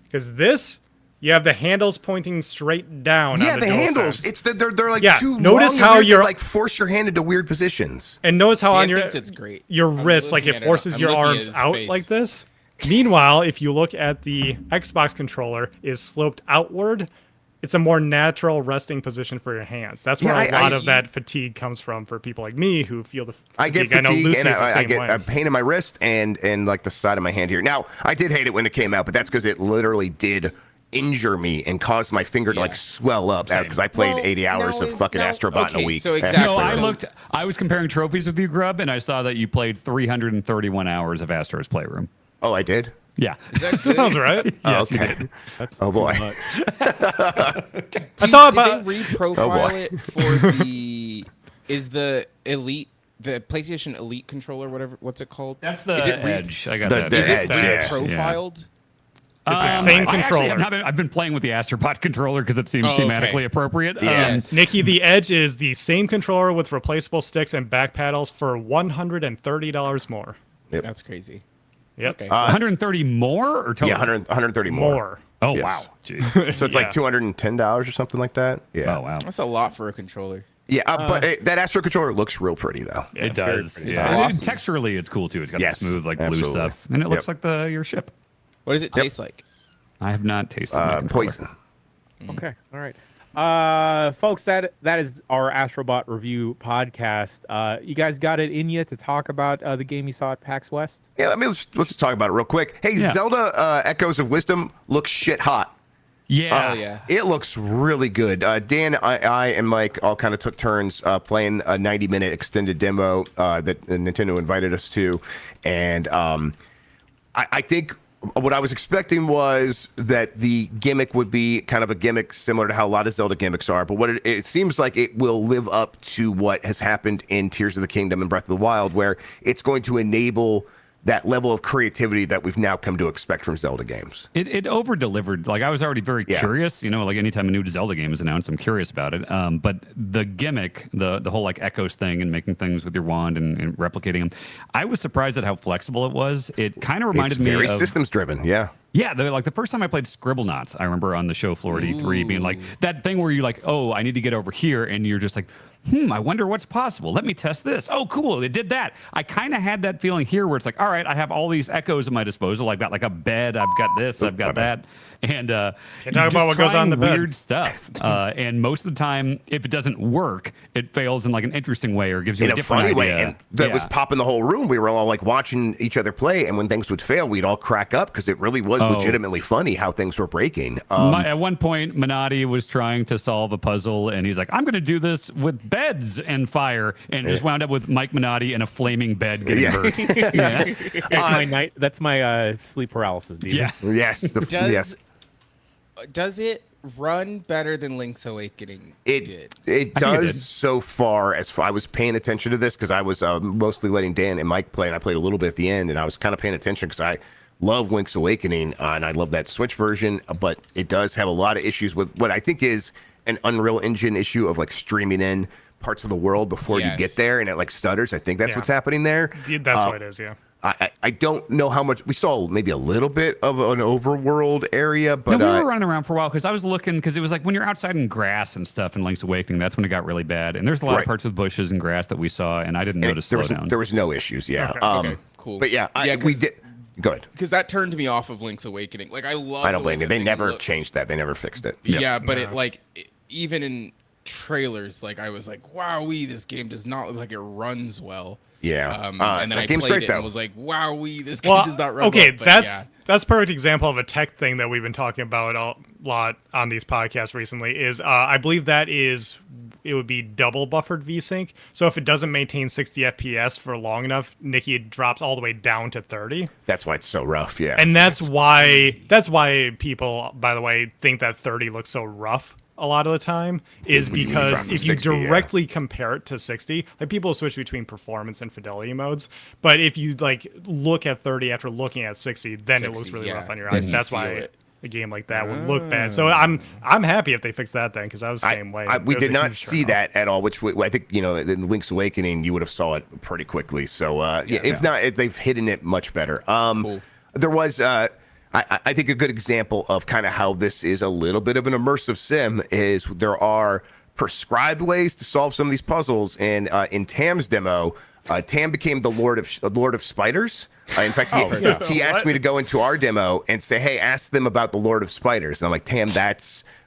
Because this, you have the handles pointing straight down. Yeah, on the handles. DualSense. It's they're like Yeah, too notice long how and weird. you're- They, like force your hand into weird positions. And notice how on Dan your thinks it's great. your I'm wrist, like looking it at it. forces I'm your looking at arms his out face. like this. Meanwhile, if you look at the Xbox controller, is sloped outward. It's a more natural resting position for your hands. That's where Yeah, a lot I- of that fatigue comes from for people like me who feel the I get fatigue. I know fatigue Lucy and is the I same get way. a pain in my wrist and like the side of my hand here. Now, I did hate it when it came out, but that's because it literally did injure me and caused my finger to Yeah. like swell up Same. because I played Well, 80 hours now of is- fucking now- Astrobot in a okay, week. so That's exactly. No, crazy. I was comparing trophies with you, Grub, and I saw that you played 331 hours of Astro's Playroom. Oh, I did? Yeah. That sounds right. Yes, you okay. did. That's Oh, boy. too much. I thought about Did they reprofile Oh, boy. it for the? Is the Elite, the PlayStation Elite controller, whatever? What's it called? That's the Is it re- Edge. I got The- that. the Is Edge, it yeah. reprofiled? It's the same I actually controller. have not been, I've been playing with the Astrobot controller because it seems Oh, okay. thematically appropriate. Yes. Nikki, the Edge is the same controller with replaceable sticks and back paddles for $130 more. That's crazy. Yep. Okay. 130 more or total? Yeah, 130 more. More. Oh, Yes. wow. Jeez. So it's Yeah. like $210 or something like that. Yeah. Oh, wow. That's a lot for a controller. Yeah, but that Astro controller looks real pretty though. It does. pretty. Yeah. It's And awesome. texturally, it's cool, too. It's got Yes, the smooth, like, blue absolutely. stuff. And it looks Yep. like your ship. What does it taste like? I have not tasted my controller. Poison. Okay, all right, folks. That is our Astrobot review podcast. You guys got it in you to talk about the game you saw at PAX West? Yeah, let's talk about it real quick. Hey, Yeah. Zelda Echoes of Wisdom looks shit hot. Yeah. Oh yeah. It looks really good. Dan, I, and Mike all kind of took turns playing a 90-minute extended demo that Nintendo invited us to, and I think what I was expecting was that the gimmick would be kind of a gimmick similar to how a lot of Zelda gimmicks are, but what it seems like it will live up to what has happened in Tears of the Kingdom and Breath of the Wild, where it's going to enable that level of creativity that we've now come to expect from Zelda games. It over-delivered. Like, I was already very Yeah. curious. You know, like anytime a new Zelda game is announced, I'm curious about it. But the gimmick, the whole, like, echoes thing and making things with your wand and replicating them, I was surprised at how flexible it was. It kind of reminded It's me very of... systems driven, yeah. Yeah, like the first time I played Scribblenauts, I remember on the show floor at E3 being like, that thing where you're like, oh, I need to get over here, and you're just like, I wonder what's possible. Let me test this. Oh, cool, it did that. I kind of had that feeling here where it's like, all right, I have all these echoes at my disposal. I've got like a bed, I've got this, I've got that. And talk just about what goes on in the bed. weird stuff. And most of the time, if it doesn't work, it fails in like an interesting way or gives you In a a different funny idea. way, and that was popping the whole room. We were all like watching each other play, and when things would fail, we'd all crack up because it really was legitimately funny how things were breaking. At one point, Minotti was trying to solve a puzzle, and he's like, I'm going to do this with beds and fire, and just wound up with Mike Minotti and a flaming bed getting Yeah. hurt. Yeah. That's my night. That's my sleep paralysis. Demon. Yeah. Yes, yes. Does it run better than Link's Awakening It did? it I think it does did. so far as I was paying attention to this because I was mostly letting Dan and Mike play, and I played a little bit at the end, and I was kind of paying attention because I love Link's Awakening and I love that Switch version, but it does have a lot of issues with what I think is an Unreal Engine issue of like streaming in parts of the world before you Yes. get there, and it like stutters. I think that's Yeah. what's happening there. That's what it is, yeah. I don't know how much we saw. Maybe a little bit of an overworld area, but No, we were running around for a while because I was looking because it was like when you're outside in grass and stuff in Link's Awakening, that's when it got really bad. And there's a lot Right. of parts of bushes and grass that we saw, and I didn't notice there slowdown. was no issues. Yeah. Okay. Okay, cool. But yeah, Yeah, we 'cause- did. Go ahead. Because that turned me off of Link's Awakening. Like I love. I don't the way blame you. that They thing never looks. changed that. They never fixed it. Yeah, but No. it like even in trailers, like I was like, "Wowee, this game does not look like it runs well." Yeah. And then I game's played great, it though. and was like, "Wowee, this game does not run okay, well." But that's a perfect example of a tech thing that we've been talking about a lot on these podcasts recently. Is I believe it would be double buffered VSync. So if it doesn't maintain 60 FPS for long enough, Nikki drops all the way down to 30. That's why it's so rough. Yeah. And that's why people, by the way, think that 30 looks so rough a lot of the time, is When you because drop to if you 60, yeah. directly compare it to 60, like people switch between performance and fidelity modes, but if you like look at 30 after looking at 60, then it looks 60, really yeah. rough on your Then eyes. you That's feel why it. a game like that would look bad. So I'm happy if they fix that then, because I was the same way. we It was did a not huge see turnoff. that at all, which I think, in Link's Awakening, you would have saw it pretty quickly. So, if not, they've hidden it much better. Cool. There was, I think, a good example of kind of how this is a little bit of an immersive sim is there are prescribed ways to solve some of these puzzles. And in Tam's demo, Tam became the Lord of Spiders. In fact, he asked me to go into our demo and say, "Hey, ask them about the Lord of Spiders." And I'm like, "Tam,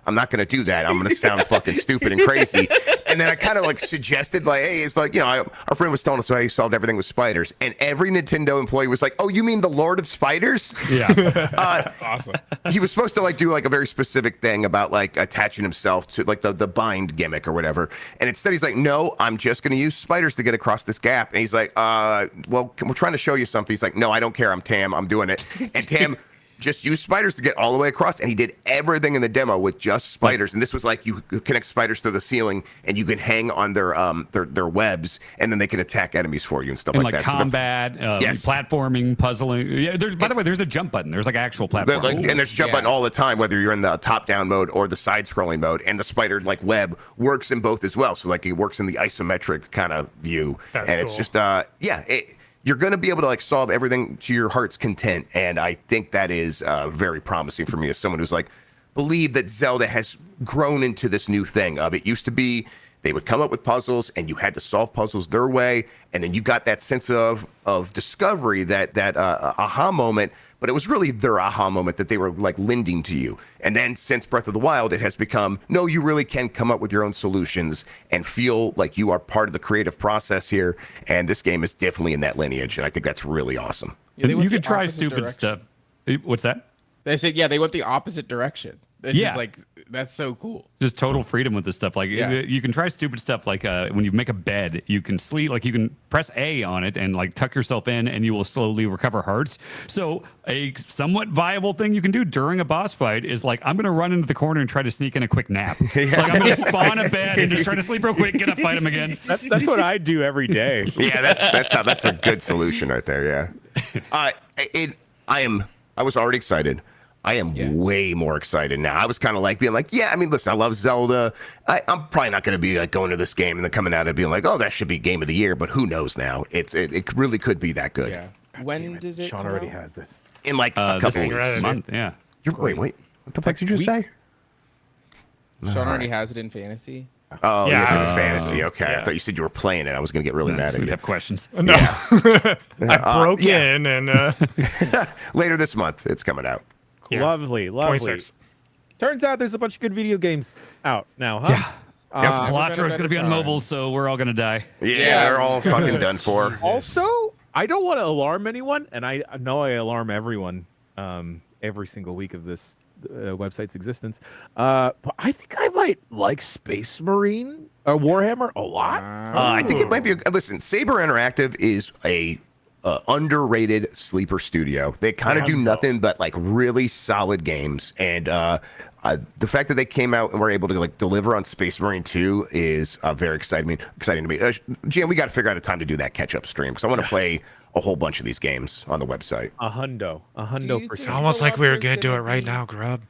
I'm not going to do that. I'm going to sound fucking stupid and crazy." And then I kind of like suggested, like, "Hey, it's like, our friend was telling us how he solved everything with spiders." And every Nintendo employee was like, "Oh, you mean the Lord of Spiders?" Yeah. Awesome. He was supposed to like do like a very specific thing about like attaching himself to like the bind gimmick or whatever. And instead he's like, "No, I'm just going to use spiders to get across this gap." And he's like, "Well, we're trying to show you something." He's like, "No, I don't care. I'm Tam. I'm doing it." And Tam just used spiders to get all the way across, and he did everything in the demo with just spiders. And this was like, you connect spiders to the ceiling, and you can hang on their webs, and then they can attack enemies for you and stuff And like like that. combat, Yes. platforming, puzzling. Yeah, by the way, there's a jump button. There's like actual platform. And there's jump button all the time, whether you're in the top-down mode or the side-scrolling mode, and the spider like web works in both as well. So like it works in the isometric kind of view, That's and it's cool. just you're going to be able to like solve everything to your heart's content, and I think that is very promising for me as someone who's like believe that Zelda has grown into this new thing of it used to be they would come up with puzzles and you had to solve puzzles their way, and then you got that sense of discovery, that aha moment, but it was really their aha moment that they were like lending to you. And then since Breath of the Wild, it has become, no, you really can come up with your own solutions and feel like you are part of the creative process here. And this game is definitely in that lineage, and I think that's really awesome. Yeah, they went You the could try opposite stupid direction. stuff. What's that? They said, yeah, they went the opposite direction. It's Yeah. just like, that's so cool. Just total freedom with this stuff. Like Yeah. you can try stupid stuff like when you make a bed, you can sleep, like you can press A on it and like tuck yourself in, and you will slowly recover hearts. So a somewhat viable thing you can do during a boss fight is like, I'm going to run into the corner and try to sneak in a quick nap. Like I'm going to spawn a bed and just try to sleep real quick, get up, fight him again. That's what I do every day. Yeah, that's a good solution right there. Yeah, I was already excited. I am way more excited now. I was kind of like being like, yeah, I mean, listen, I love Zelda. I'm probably not going to be like going to this game and then coming out and being like, oh, that should be game of the year. But who knows now? It really could be that good. Yeah. When does it Sean come already out? has this. In like a This couple weeks. Right. month, yeah. Wait, what the fuck did you just say? Sean already has it in fantasy. Oh, Yeah. yes, in fantasy. Okay, I Yeah. thought you said you were playing it. I was going to get really mad at We you. have questions. No, I broke yeah. in and Later this month, it's coming out. yeah. Lovely. 26. Turns out there's a bunch of good video games out now, huh? Yeah. Palatra is going to be on time. mobile, so we're all going to die. Yeah, they're all fucking done for. Also, I don't want to alarm anyone, and I know I alarm everyone every single week of this website's existence. But I think I might like Space Marine or Warhammer a lot. I think it might be. Listen, Saber Interactive is a underrated sleeper studio. They kind of do nothing but like really solid games, and the fact that they came out and were able to like deliver on Space Marine 2 is very exciting to me. Jan, we got to figure out a time to do that catch-up stream because I want to play a whole bunch of these games on the website. A hundo It's %. Almost like we were gonna do it right now, Grub.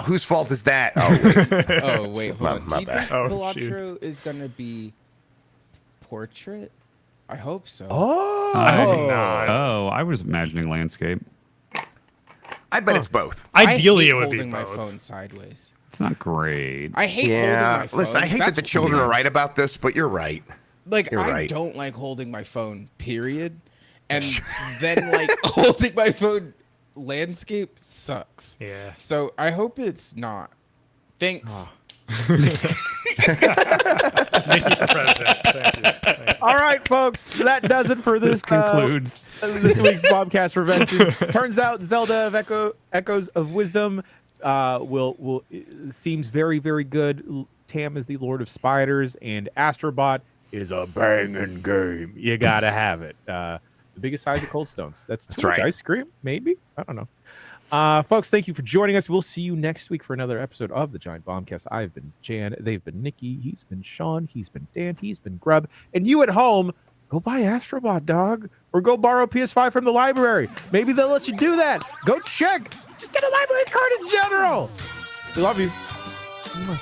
Whose fault is that? Oh, wait. Oh, wait, hold on. My Do you bad. think Oh, shoot. Velatro is going to be portrait? I hope so. Oh, I was imagining landscape. I bet it's both. Ideally, I hate it would be holding my both. phone sideways. It's not great. I hate Yeah, holding my phone. listen, I hate that That's the children weird. are right about this, but you're right. Like, You're I right. don't like holding my phone, period. And then, like, holding my phone landscape sucks. Yeah. So I hope it's not. Thanks. Nikki for president. Thank you. All right, folks, that does it for this. This concludes this week's Bombcast Revengeance. Turns out Zelda of Echoes of Wisdom seems very, very good. Tam is the Lord of Spiders, and Astrobot is a banging game. You gotta have it. The biggest size of Cold Stones. That's too much ice cream, maybe. I don't know. Folks, thank you for joining us. We'll see you next week for another episode of the Giant Bombcast. I've been Jan. They've been Nikki. He's been Sean. He's been Dan. He's been Grub. And you at home, go buy Astrobot, dog, or go borrow PS5 from the library. Maybe they'll let you do that. Go check. Just get a library card in general. We love you. Mwah.